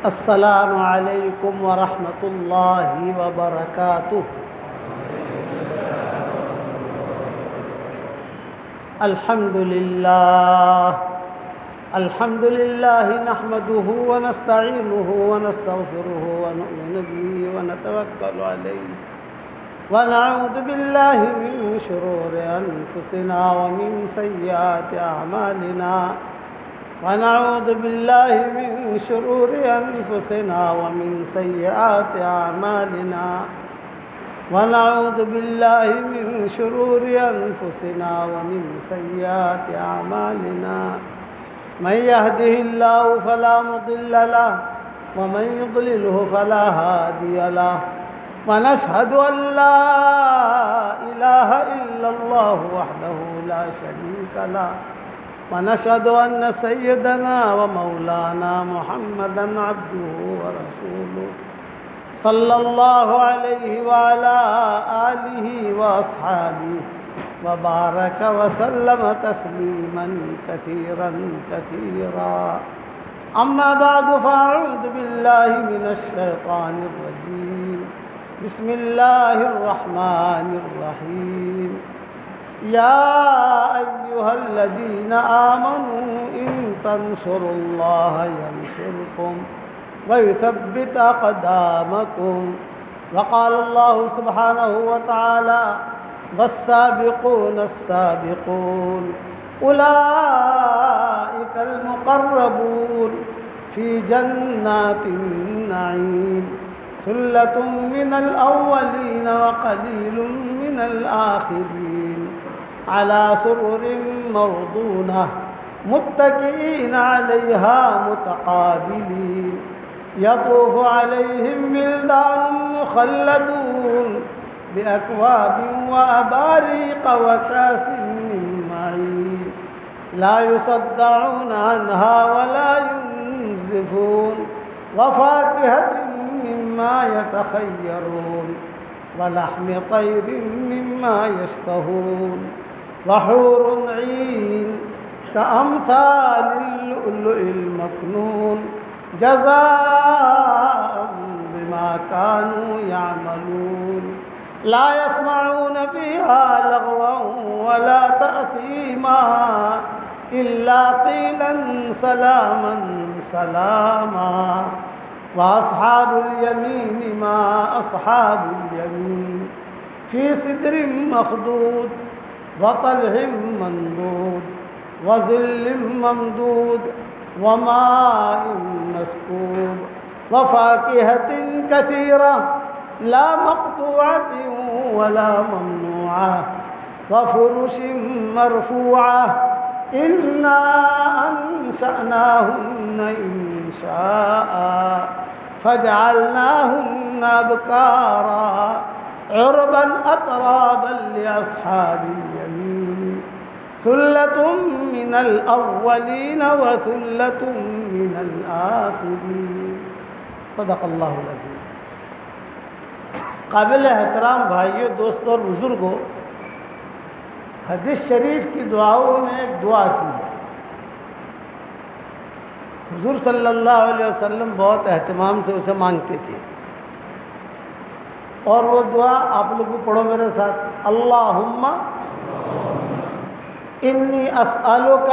السلام علیکم ورحمۃ اللہ وبرکاتہ۔ الحمد للہ نحمده ونستعینه ونستغفره ونؤمن به ونتوکل علیہ ونعوذ باللہ من شرور انفسنا ومن سیئات اعمالنا ونعوذ باللہ من شرور انفسنا ومن سیئات اعمالنا ونعوذ باللہ من شرور انفسنا ومن سیئات اعمالنا من يهده الله فلا مضل له ومن يضلله فلا هادي له ونشهد أن لا إله إلا الله وحده لا شريك له ونشهد أن سيدنا ومولانا محمدا عبده ورسوله صلى الله عليه وعلى آله وأصحابه وبارك وسلم تسليما كثيرا كثيرا أما بعد فأعوذ بالله من الشيطان الرجيم بسم الله الرحمن الرحيم يا أيها الذين آمنوا إن تنصروا الله ينصركم ويثبت أقدامكم وقال الله سبحانه وتعالى والسابقون السابقون أولئك المقربون في جنات النعيم ثلة من الأولين وقليل من الآخرين على سرر موضونة متكئين عليها متقابلين يطوف عليهم ولدان مخلدون بأكواب وأباريق وكأس من معين لا يصدعون عنها ولا ينزفون وفاكهة مما يتخيرون ولحم طير مما يشتهون وحور عين كأمثال اللؤلؤ المكنون جزاء بما كانوا يعملون لا يسمعون فيها لغوا ولا تأثيما إلا قيلا سلاما سلاما وأصحاب اليمين ما أصحاب اليمين في سدر مخضود وطلح منضود وظل ممدود وماء مسكوب وفاكهة كثيرة لا مقطوعة ولا ممنوعة وفرش مرفوعة إنا أنشأناهن إنشاء فجعلناهن أبكارا عربا أترابا لأصحاب اليمين ثلة من الأولين وثلة من الآخرين صدق اللہ العظیم۔ قابل احترام بھائیوں، دوستوں اور بزرگوں، حدیث شریف کی دعاؤں میں ایک دعا کی ہے۔ حضور صلی اللہ علیہ وسلم بہت اہتمام سے اسے مانگتے تھے، اور وہ دعا آپ لوگ بھی پڑھو میرے ساتھ۔ اللہم انی اسألک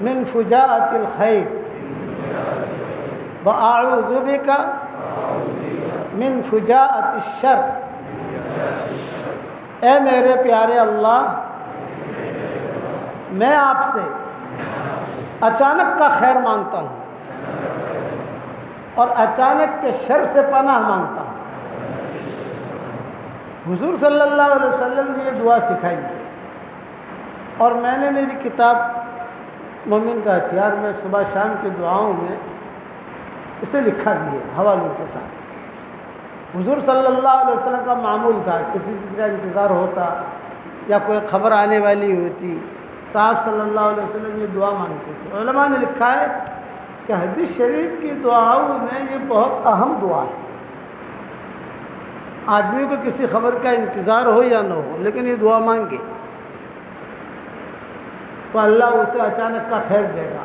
من فجاءۃ الخیر وأعوذ بک من فجاءۃ الشر۔ اے میرے پیارے اللہ، میں آپ سے اچانک کا خیر مانگتا ہوں اور اچانک کے شر سے پناہ مانگتا ہوں۔ حضور صلی اللہ علیہ وسلم نے یہ دعا سکھائی ہے، اور میں نے میری کتاب مومن کا ہتھیار میں صبح شام کی دعاؤں میں اسے لکھا بھی ہے حوالوں کے ساتھ۔ حضور صلی اللہ علیہ وسلم کا معمول تھا، کسی چیز کا انتظار ہوتا یا کوئی خبر آنے والی ہوتی تو آپ صلی اللہ علیہ وسلم یہ دعا مانگتے تھے۔ علماء نے لکھا ہے کہ حدیث شریف کی دعاؤں میں یہ بہت اہم دعا ہے۔ آدمی کو کسی خبر کا انتظار ہو یا نہ ہو، لیکن یہ دعا مانگے تو اللہ اسے اچانک کا خیر دے گا۔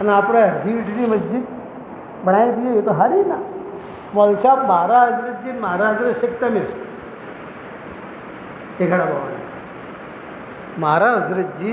અને આપણે અડધી વીટની મસ્જિદ બનાવી દઈએ એ તો સારી ના। મૌલ સાહેબ મારા હજરતજી મારા હજરત શેખ તમે છો, એ ઘણા બાબા, મારા હજરતજી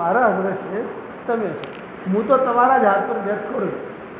મારા હજરત શેખ તમે છો, હું તો તમારા જ હાથ પર બેત કરું।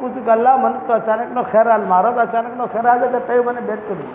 પૂછું કે અલ્લાહ મને તો અચાનકનો ખેર હાલ, મારો તો અચાનકનો ખેર આવે તો તય મને બેટ કરી દો।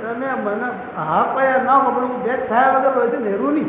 તમે મને હા પાયા ના આપણે હું બેટ થયા વગર હોય તો નેરું નહીં,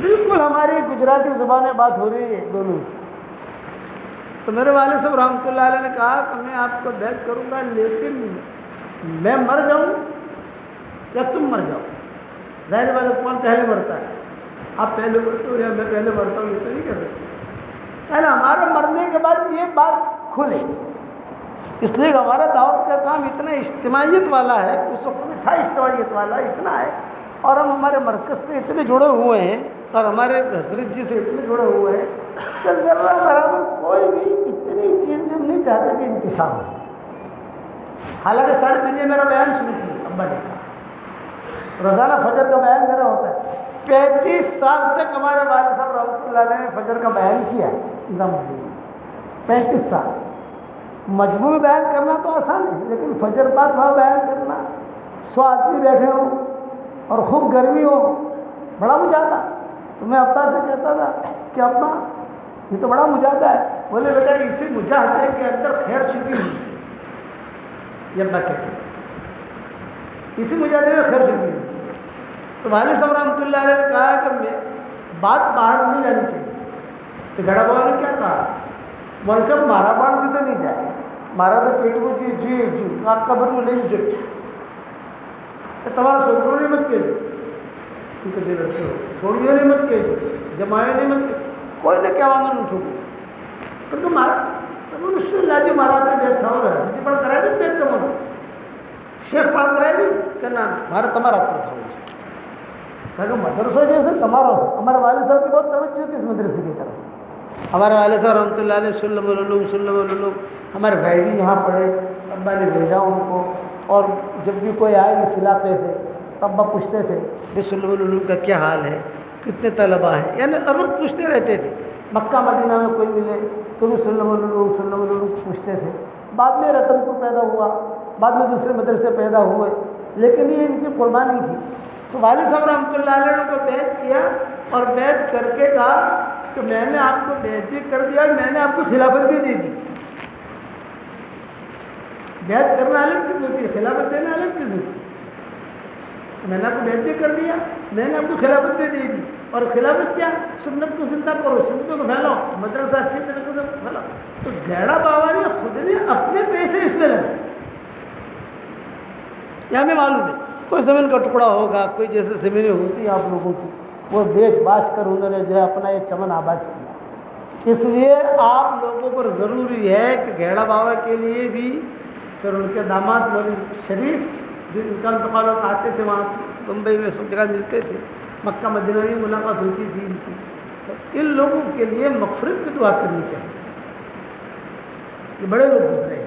بالکل ہماری گجراتی زبان میں بات ہو رہی ہے دونوں کی۔ تو میرے والد صاحب رحمۃ اللہ علیہ نے کہا کہ میں آپ کو بیعت کروں گا، لیکن میں مر جاؤں یا تم مر جاؤ۔ ظاہر بات ہے کون پہلے مرتا ہے، آپ پہلے مرتے ہو یا میں پہلے مرتا ہوں، یہ تو نہیں کہہ سکتے۔ پہلے ہمارے مرنے کے بعد یہ بات کھلے، اس لیے کہ ہمارا دعوت کا کام اتنا اجتماعیت والا ہے، اس وقت میں تھا اجتماعیت والا اتنا ہے، اور ہم ہمارے مرکز سے اتنے جڑے ہوئے ہیں اور ہمارے حضرت جی سے اتنے جڑے ہوئے ہیں کہ ذرہ برابر کوئی بھی اتنی چیز بھی ہم نہیں چاہتے کہ انتشار ہو۔ حالانکہ ساری دنیا میرا بیان شروع کی ابا نے کہا، روزانہ فجر کا بیان میرا ہوتا ہے۔ 35 سال تک ہمارے والد صاحب رحمۃ اللہ علیہ نے فجر کا بیان کیا ہے نظام الدین میں، 35 سال۔ مجموع میں بیان کرنا تو آسان ہے، لیکن فجر بعد وہاں بیان کرنا، 100 آدمی بیٹھے ہوں اور خوب گرمی ہو، بڑا مجاہدہ۔ تو میں ابا سے کہتا تھا کہ ابا یہ تو بڑا مجاہدہ ہے۔ بولے بیٹا اسی مجاہدے کے اندر خیر چھپی ہوئی ہے، یہ ابا کہتے ہیں اسی مجاہدے میں خیر چھپی ہوئی۔ تو والد صاحب رحمۃ اللہ علیہ نے کہا کہ میں بات باہر نہیں جانی چاہیے۔ تو گڑا بابا نے کیا کہا، مول صاحب مارا باڑھ بھی تو نہیں جائے، مارا تو پیٹ کو جی آپ قبر میں لے جو تمہارا چھوکروں نے مت کہجو، کیونکہ جو لڑکے ہو چھوڑیے نہیں مت کہجو، جمائے نہیں مت کہجو، کوئی نے کیا مانگا نہیں چھوڑو کیونکہ مارا تو انہوں اللہ جی مارا تو بیت تھا اور جی پڑھ کرائے دی بیت تمہارا شیخ پڑھ کرائے دی کہنا مارا تمہارا تو تھا کہ مدرسہ جیسے تمہارا سے۔ ہمارے والد صاحب کی بہت توجہ تھی اس مدرسے کی طرف۔ ہمارے والد صاحب رحمۃ اللہ علیہ سلم العلوم ہمارے بھائی بھی یہاں پڑھے، ابا نے بھیجا ان کو، اور جب بھی کوئی آئے اس علاقے سے تو ابا پوچھتے تھے کہ سلم العلوم کا کیا حال ہے، کتنے طلباء ہیں، یعنی ہر وقت پوچھتے رہتے تھے۔ مکہ مدینہ میں کوئی ملے تو بھی سلم العلوم پوچھتے تھے۔ بعد میں رتن پور پیدا ہوا، بعد میں دوسرے مدرسے پیدا ہوئے، لیکن یہ ان کی قربانی تھی۔ تو والد صاحب رحمۃ اللہ علیہ نے کو بیعت کیا اور بیعت کر کے کہا کہ میں نے آپ کو بیعت بھی کر دیا اور میں نے آپ کو خلافت بھی دے دی۔ بیعت کرنا الگ چیز ہوتی ہے، خلافت دینا الگ چیز ہوتی ہے۔ میں نے آپ کو بیعت بھی کر دیا، میں نے آپ کو خلافت بھی دے دی، اور خلافت کیا، سنت کو زندہ کرو، سنتوں کو پھیلاؤ، مدرسہ اچھی طریقے سے پھیلاؤ۔ تو گھیڑا بابا نے خود نے اپنے پیسے اس میں لگائے، یہ ہمیں معلوم ہے۔ کوئی زمین کا ٹکڑا ہوگا، کوئی جیسے زمینیں ہوتی ہیں آپ لوگوں کی، وہ بیچ باچ کر انہوں نے جو ہے اپنا ایک چمن آباد کیا۔ اس لیے آپ لوگوں پر ضروری ہے کہ گھیڑا بابا کے لیے بھی، پھر ان کے داماد مولوی شریف جو ان کا انتقال آتے تھے وہاں بمبئی میں سب جگہ ملتے تھے، مکہ مدینہ میں ملاقات ہوتی تھی ان کی، تو ان لوگوں کے لیے مغفرت کی دعا کرنی چاہیے۔ یہ بڑے لوگ گزرے ہیں،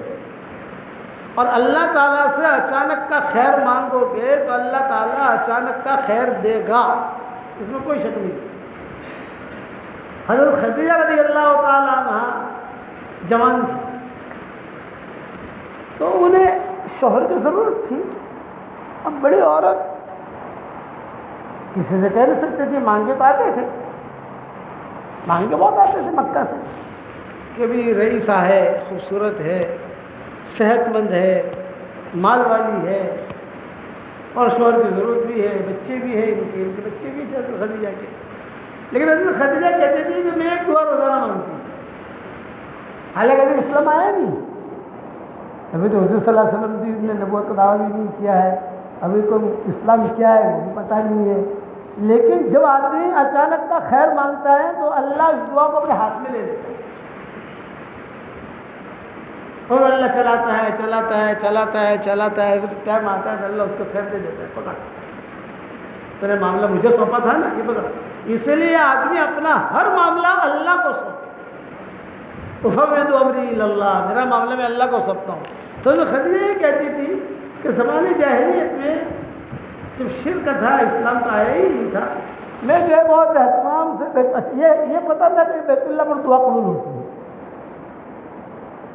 اور اللہ تعالیٰ سے اچانک کا خیر مانگو گے تو اللہ تعالیٰ اچانک کا خیر دے گا، اس میں کوئی شک نہیں۔ حضرت خدیجہ رضی اللہ تعالیٰ عنہ جوان تھی، تو انہیں شوہر کی ضرورت تھی۔ اب بڑی عورت کسی سے کہہ نہیں سکتے تھی، مانگے تو آتے تھے، مانگے بہت آتے تھے مکہ سے کہ بھی رئیسہ ہے، خوبصورت ہے، صحت مند ہے، مال والی ہے، اور شوہر کی ضرورت بھی ہے، بچے بھی ہیں، ان کے بچے بھی تھے خدیجہ کے۔ لیکن حضرت خدیجہ کہتے تھے کہ میں ایک دعا روزانہ مانگتی ہوں، حالانکہ ابھی اسلام آیا نہیں، ابھی تو حضور صلی اللہ علیہ وسلم نے نبوت کا دعویٰ بھی نہیں کیا ہے، ابھی کوئی اسلام کیا ہے وہ بھی پتہ نہیں ہے۔ لیکن جب آدمی اچانک کا خیر مانگتا ہے تو اللہ اس دعا کو اپنے ہاتھ میں لے لیتا ہے، اور اللہ چلاتا ہے چلاتا ہے چلاتا ہے چلاتا ہے، پھر ٹائم آتا ہے کہ اللہ اس کو خیر دے دیتا ہے، پکڑ تو نے معاملہ مجھے سونپا تھا نا، یہ پکڑ۔ اسی لیے آدمی اپنا ہر معاملہ اللہ کو سونپے، افوض امری الی اللہ، میرا معاملہ میں اللہ کو سونپتا ہوں۔ تو خدیجہ یہ کہتی تھی کہ زمانے جاہلیت میں جب شرک تھا، اسلام تو آیا ہی نہیں تھا، میں جو ہے بہت اہتمام سے یہ پتہ تھا کہ بیت اللہ پر دعا قبول ہوتی ہے۔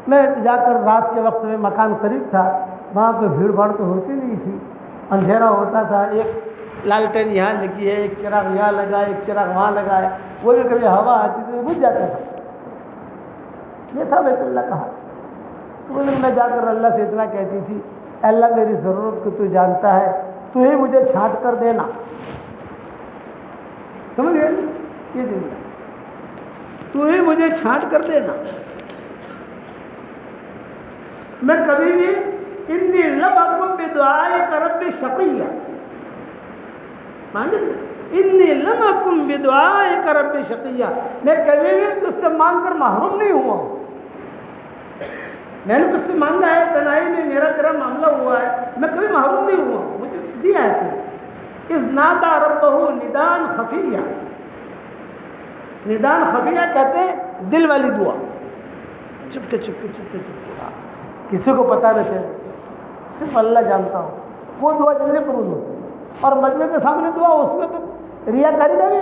میں جا کر رات کے وقت میں مکان قریب تھا، وہاں پہ بھیڑ بھاڑ تو ہوتی نہیں تھی، اندھیرا ہوتا تھا، ایک لالٹین یہاں لگی ہے، ایک چراغ یہاں لگا ہے، ایک چراغ وہاں لگا ہے، وہ بھی کبھی ہوا آتی تھی تو بجھ جاتا تھا۔ یہ تھا بیت اللہ کا حال۔ تو میں جا کر اللہ سے اتنا کہتی تھی، اللہ میری ضرورت کو تو جانتا ہے، تو ہی مجھے چھانٹ کر دینا، سمجھ گئے؟ یہ جملہ تو ہی مجھے چھانٹ کر دینا. میں کبھی بھی انی لم اکن بدعائک رب شقیہ، مانگے انی لم اکن بدعائک رب شقیہ، میں کبھی بھی تجھ سے مانگ کر محروم نہیں ہوا ہوں. میں نے تجھ سے مانگا ہے، تنہائی میں میرا تیرا معاملہ ہوا ہے، میں کبھی محروم نہیں ہوا ہوں، مجھے دیا ہے تو. اذ نادى ربہ ندان خفیہ، ندان خفیہ کہتے ہیں دل والی دعا، چپکے چپکے چپکے چپکے، کسی کو پتہ نہ چلے، صرف اللہ جانتا ہو. وہ دعا جلدی قبول ہوتی ہے. اور مجمع کے سامنے دعا، اس میں تو ریاکاری کا بھی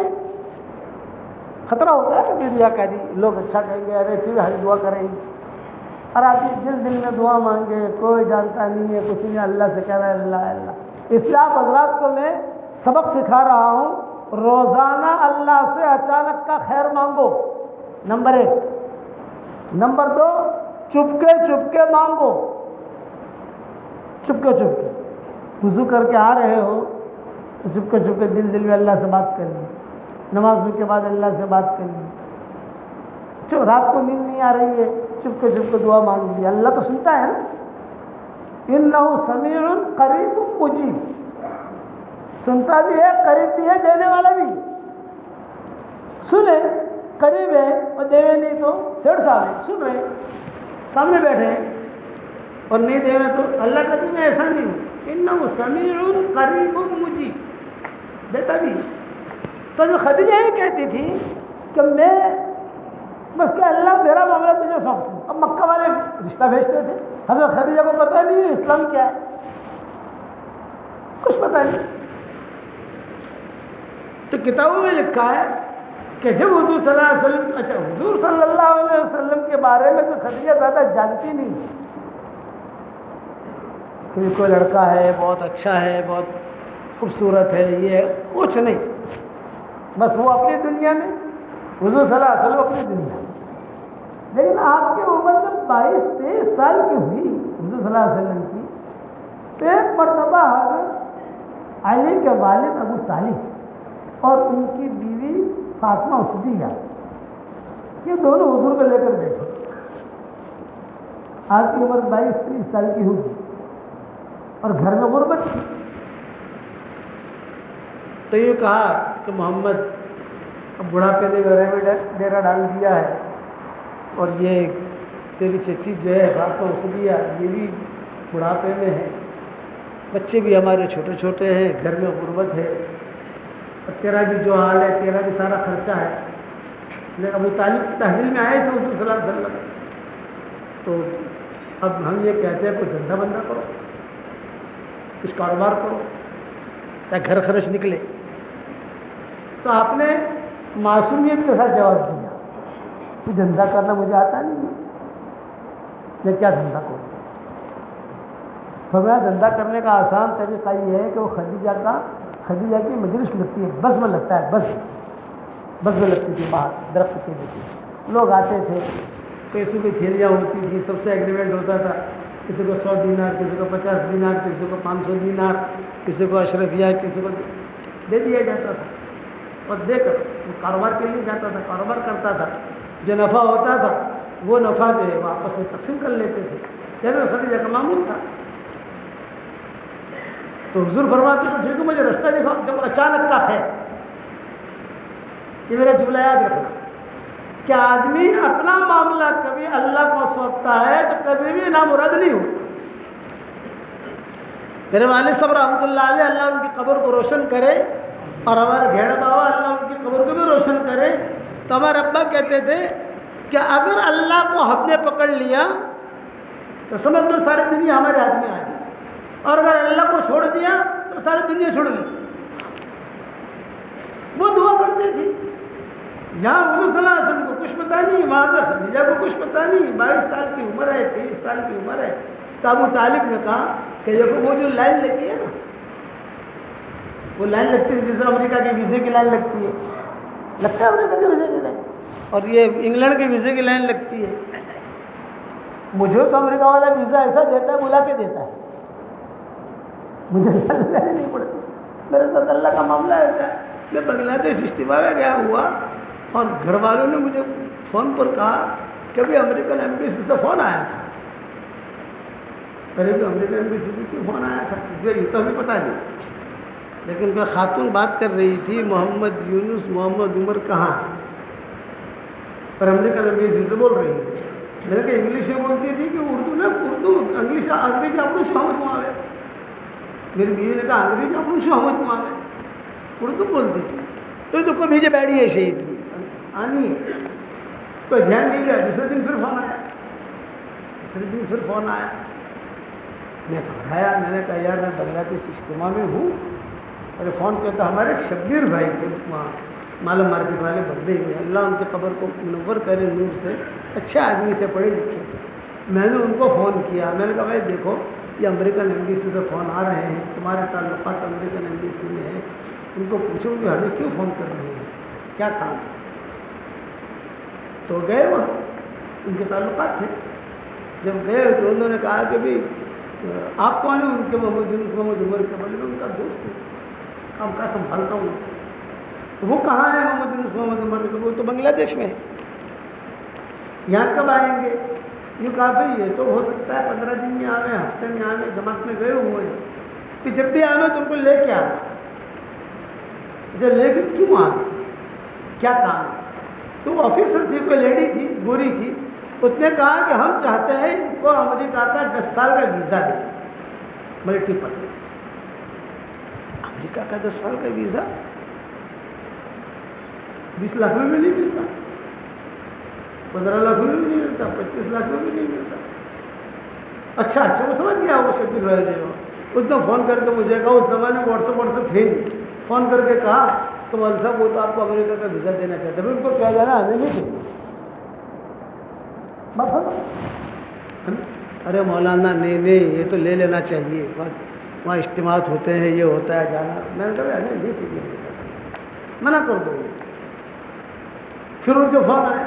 خطرہ ہوتا ہے. کبھی ریاکاری، لوگ اچھا کہیں گے، ارے ٹھیک ہے ہم دعا کریں گے، اور آدمی دل میں دعا مانگے، کوئی جانتا نہیں ہے کچھ نہیں، اللہ سے کہہ رہا ہے اللہ اللہ. اس لیے آپ حضرات کو میں سبق سکھا رہا ہوں، روزانہ اللہ سے اچانک کا خیر مانگو، نمبر 1. نمبر 2، چپکے چپکے مانگو، چپکے چپکے. وضو کر کے آ رہے ہو تو چپکے چپکے دل میں اللہ سے بات کر لی، نماز کے بعد اللہ سے بات کر لی، رات کو نیند نہیں آ رہی ہے، چپکے چپکے دعا مانگ لی. اللہ تو سنتا ہے نا، انہ سمیع قریب مجیب، سنتا بھی ہے، قریب بھی ہے، دینے والا بھی. سنے قریب ہے اور دیوے نہیں تو سیڑھ صاحب ہے، سن رہے ہیں سامنے بیٹھے ہیں اور نہیں دے رہے تو اللہ کا دین ایسا نہیں ہو. انہ سمیع قریب مجیب، دیتا بھی ہے. تو خدیجہ یہ کہتی تھی کہ میں بس کہ اللہ میرا معاملہ تجھے سونپتا ہوں. اب مکہ والے رشتہ بھیجتے تھے، حضرت خدیجہ کو پتہ نہیں ہے اسلام کیا ہے، کچھ پتہ نہیں. تو کتابوں میں لکھا ہے کہ جب حضور صلی اللہ علیہ وسلم، حضور صلی اللہ علیہ وسلم کے بارے میں تو خدیجہ زیادہ جانتی نہیں کہ کوئی لڑکا ہے بہت اچھا ہے، بہت خوبصورت ہے، یہ ہے، کچھ نہیں. بس وہ اپنی دنیا میں، حضور صلی اللہ علیہ وسلم اپنی دنیا میں. لیکن آپ کی عمر جب 22-23 سال کی ہوئی حضور صلی اللہ علیہ وسلم کی، تو ایک مرتبہ حضرت علی کے والد ابو طالب اور ان کی بیوی فاطمہ اسدیہ، یہ دونوں حضور کو لے کر بیٹھے. آپ کی عمر 22-23 سال کی ہوگی اور گھر میں غربت تھی. تو یہ کہا کہ محمد اب بڑھاپے نے گھر میں ڈیرا ڈال دیا ہے، اور یہ تیری چچی جو ہے فاطمہ اسدیہ، یہ بھی بڑھاپے میں ہے، بچے بھی ہمارے چھوٹے چھوٹے ہیں، گھر میں غربت ہے، اور تیرا بھی جو حال ہے، تیرا بھی سارا خرچہ ہے. لیکن ابو طالب کی تحویل میں آئے تھے حضور صلی اللہ علیہ وسلم. تو اب ہم یہ کہتے ہیں کوئی دھندا بندہ کرو، کچھ کاروبار کرو تاکہ گھر خرچ نکلے. تو آپ نے معصومیت کے ساتھ جواب دیا کہ دھندا کرنا مجھے آتا نہیں ہے، میں کیا دھندا کروں. فرمایا دھندا کرنے کا آسان طریقہ یہ ہے کہ وہ خدیجہ کی مجلس لگتی ہے، بس میں لگتا ہے، بس میں لگتی تھی باہر درخت کے نیچے. لوگ آتے تھے، پیسوں کی تھیلیاں ہوتی تھی، سب سے ایگریمنٹ ہوتا تھا، کسی کو 100 دینار، کسی کو 50 دینار، کسی کو 500 دینار، کسی کو اشرفیہ، کسی کو دے دیا جاتا تھا. اور دے کر وہ کاروبار کے لیے جاتا تھا، کاروبار کرتا تھا، جو نفع ہوتا تھا وہ نفع جو ہے وہ آپس میں تقسیم کر لیتے تھے، جیسے خدیجہ کا معمول تھا. تو حضور فرماتے تھے ٹھیک ہے مجھے رستہ دکھاؤ. جب اچانک کا خیر، یہ میرا جملہ یاد رکھنا کہ آدمی اپنا معاملہ کبھی اللہ کو سونپتا ہے تو کبھی بھی نامراد نہیں ہوتا. میرے والد صاحب رحمۃ اللہ علیہ، اللہ ان کی قبر کو روشن کرے، اور ہمارے گھیڑ بابا اللہ ان کی قبر کو بھی روشن کرے. تو ہمارے ابا کہتے تھے کہ اگر اللہ کو ہم نے پکڑ لیا تو سمجھ لو ساری دنیا ہمارے ہاتھ میں آ گئی، اور اگر اللہ کو چھوڑ دیا تو ساری دنیا چھوڑ گئی. وہ دعا کرتے تھے. یہاں حضور صلی اللہ علیہ وسلم کو کچھ پتہ نہیں، وہاں سے خدیجہ کو کچھ پتہ نہیں، 22 سال کی عمر ہے، 23 سال کی عمر ہے. تو ابو طالب نے کہا کہ دیکھو وہ جو لائن لگی ہے نا، وہ لائن لگتی ہے جیسے امریکہ کے ویزے کی لائن لگتی ہے، لگتا ہے امریکہ کے ویزے کی لائن، اور یہ انگلینڈ کے ویزے کی لائن لگتی ہے. مجھے تو امریکہ والا ویزا ایسا دیتا ہے، بلا کے دیتا ہے، مجھے نہیں پڑتی. میرے ساتھ اللہ کا معاملہ ایسا ہے. میں بنگلہ دیش استعفا میں گیا ہوا اور گھر والوں نے مجھے فون پر کہا کہ ابھی امریکن ایمبیسی سے فون آیا تھا. ارے بھی امریکن ایمبیسی سے کیوں فون آیا تھا؟ مجھے یہ تو ہمیں پتہ نہیں. لیکن کوئی خاتون بات کر رہی تھی محمد یونس محمد عمر کہاں ہے، پر امریکن ایمبیسی سے بول رہی ہے. میں نے کہا انگلش میں بولتی تھی کہ اردو نے اردو انگلش انگریزی اپنی سمجھ میں آئے. میری بیوی نے کہا انگریزی اپنی سمجھ میں آئے، اردو بولتی تھی. تو کوئی بھیجے بیٹھی ہے شہید کی آنی ہے، کوئی دھیان نہیں دیا. دوسرے دن پھر فون آیا. میں گھبرایا. میں نے کہا یار میں بنگلہ دیش اجتماع میں ہوں. ارے فون کیا تھا، ہمارے ایک شبیر بھائی تھے وہاں معلوم مارکیٹ والے بندے میں، اللہ ان کے قبر کو منور کرے نور سے، اچھے آدمی تھے، پڑھے لکھے تھے. میں نے ان کو فون کیا. میں نے کہا بھائی دیکھو یہ امریکن ایمبیسی سے فون آ رہے ہیں، تمہارے تعلقات امریکن ایمبیسی میں ہیں، ان کو پوچھو کہ ہمیں کیوں فون کر رہے ہیں، کیا کام ہے. تو گئے وہاں، ان کے تعلقات تھے. جب گئے تو انہوں نے کہا کہ بھائی آپ کون ہیں؟ ان کے محمد یونس محمد عمر کے. بولے میں ان کا دوست ہوں، کام کا سنبھالتا ہوں. وہ کہاں ہے محمد یونس محمد عمر کے؟ وہ تو بنگلہ دیش میں ہے. یہاں کب آئیں گے؟ یوں کہا بھائی یہ تو ہو سکتا ہے 15 دن میں آویں، ہفتے میں آویں، جماعت میں گئے ہوئے ہیں کہ جب بھی آنا تو ان کو لے کے آنا. جب لے کے کیوں آنا، کیا کام ہے؟ تو وہ آفیسر تھی، کوئی لیڈی تھی گوری تھی. اس نے کہا کہ ہم چاہتے ہیں ان کو امریکہ کا 10 سال کا ویزا دیں، ملٹیپل. امریکہ کا 10 سال کا ویزا 20 لاکھ میں بھی نہیں ملتا، 15 لاکھ میں بھی نہیں ملتا، 25 لاکھ میں بھی نہیں ملتا. اچھا وہ سمجھ گیا. وہ شکیل بھائی جو اس نے فون کر کے مجھے کہا، اس زمانے میں واٹس تھے نہیں، فون کر کے کہا تو مول صاحب وہ تو آپ کو امریکہ کا ویزا دینا چاہتے ہیں. ان کو کیا جانا ہمیں نہیں چاہیے. ارے مولانا نہیں یہ تو لے لینا چاہیے، وہاں اجتماعات ہوتے ہیں، یہ ہوتا ہے جانا. میں نے کہا ہمیں نہیں چاہیے، منع کر دو. پھر ان کو فون آیا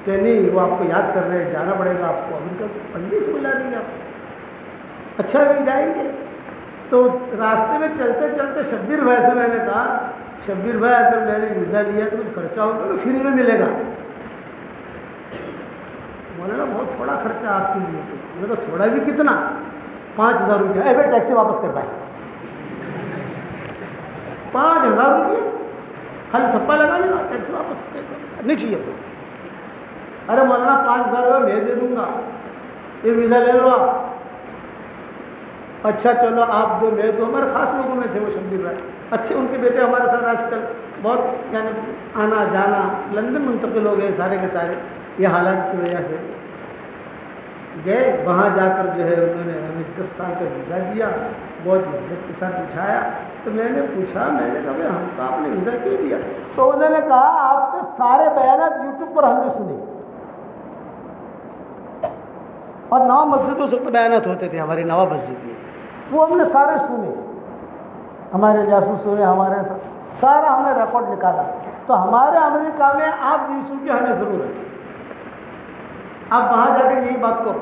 کہ نہیں وہ آپ کو یاد کر رہے ہیں، جانا پڑے گا آپ کو. ان کا پندی سے بلا دیں گے آپ. اچھا بھی جائیں گے. تو راستے میں چلتے چلتے شبیر بھائی سے میں نے کہا شبیر بھائی اگر میں نے ویزا لیا تو کچھ خرچہ ہوگا تو فری میں ملے گا. مولانا بہت تھوڑا خرچہ آپ کے لیے. میں نے کہا تھوڑا بھی کتنا؟ 5000 روپیہ. اے بھائی ٹیکسی واپس کر پائے 5000 روپیے خالی تھپا لگا لے گا، ٹیکسی واپس نہیں چاہیے. ارے مولانا 5000 روپیہ میں دے دوں گا، یہ ویزا لے لو آپ. اچھا چلو آپ دو میں دو. ہمارے خاص لوگوں میں تھے وہ شبیر بھائی، اچھے. ان کے بیٹے ہمارے ساتھ آج کل بہت یعنی آنا جانا، لندن منتقل ہو گئے سارے کے سارے یہ حالات کی وجہ سے. گئے وہاں جا کر جو ہے انہوں نے ہمیں 10 سال کا ویزا دیا، بہت عزت کے ساتھ اٹھایا. تو میں نے پوچھا، میں نے کہا بھائی ہم کو آپ نے ویزا کیوں دیا؟ تو انہوں نے کہا آپ کے سارے بیانات یوٹیوب پر ہم نے سنے، اور نوا مسجد اس وقت بیانات ہوتے تھے ہماری نوا مسجد میں، وہ ہم نے سارے سنے. ہمارے جاسوسوں نے ہمارے سارا ہمیں ریکارڈ نکالا. تو ہمارے امریکہ میں آپ جیسو کی ہمیں ضرورت ہے. آپ وہاں جا کے یہی بات کرو.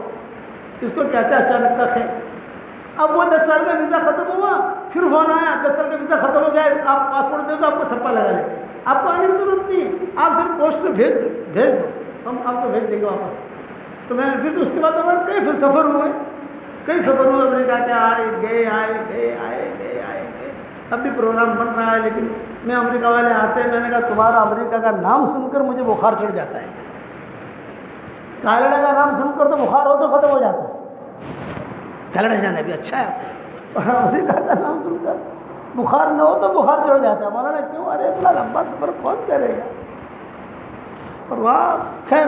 اس کو کہتے ہیں اچانک کا خیر. اب وہ 10 سال کا ویزا ختم ہوا، پھر فون آیا 10 سال کا ویزا ختم ہو جائے، آپ پاسپورٹ دے دو، آپ کو تھپا لگا لیں. آپ کو آنے کی ضرورت نہیں ہے، آپ صرف پوسٹ سے بھیج دو، ہم آپ کو بھیج دیں گے واپس. تو میں پھر اس کے بعد ہمارے کئی پھر سفر ہوئے، کئی سفر ہوئے امریکہ کے. آئے. اب بھی پروگرام بن رہا ہے، لیکن میں امریکہ والے آتے ہیں، میں نے کہا تمہارا امریکہ کا نام سن کر مجھے بخار چڑھ جاتا ہے. کینیڈا کا نام سن کر تو بخار ہو تو ختم ہو جاتا ہے. کینیڈا جانا بھی اچھا ہے، اور امریکہ کا نام سن کر بخار نہ ہو تو بخار چڑھ جاتا ہے. مولانا کیوں؟ ارے اتنا لمبا سفر کون کرے گا؟ اور وہاں خیر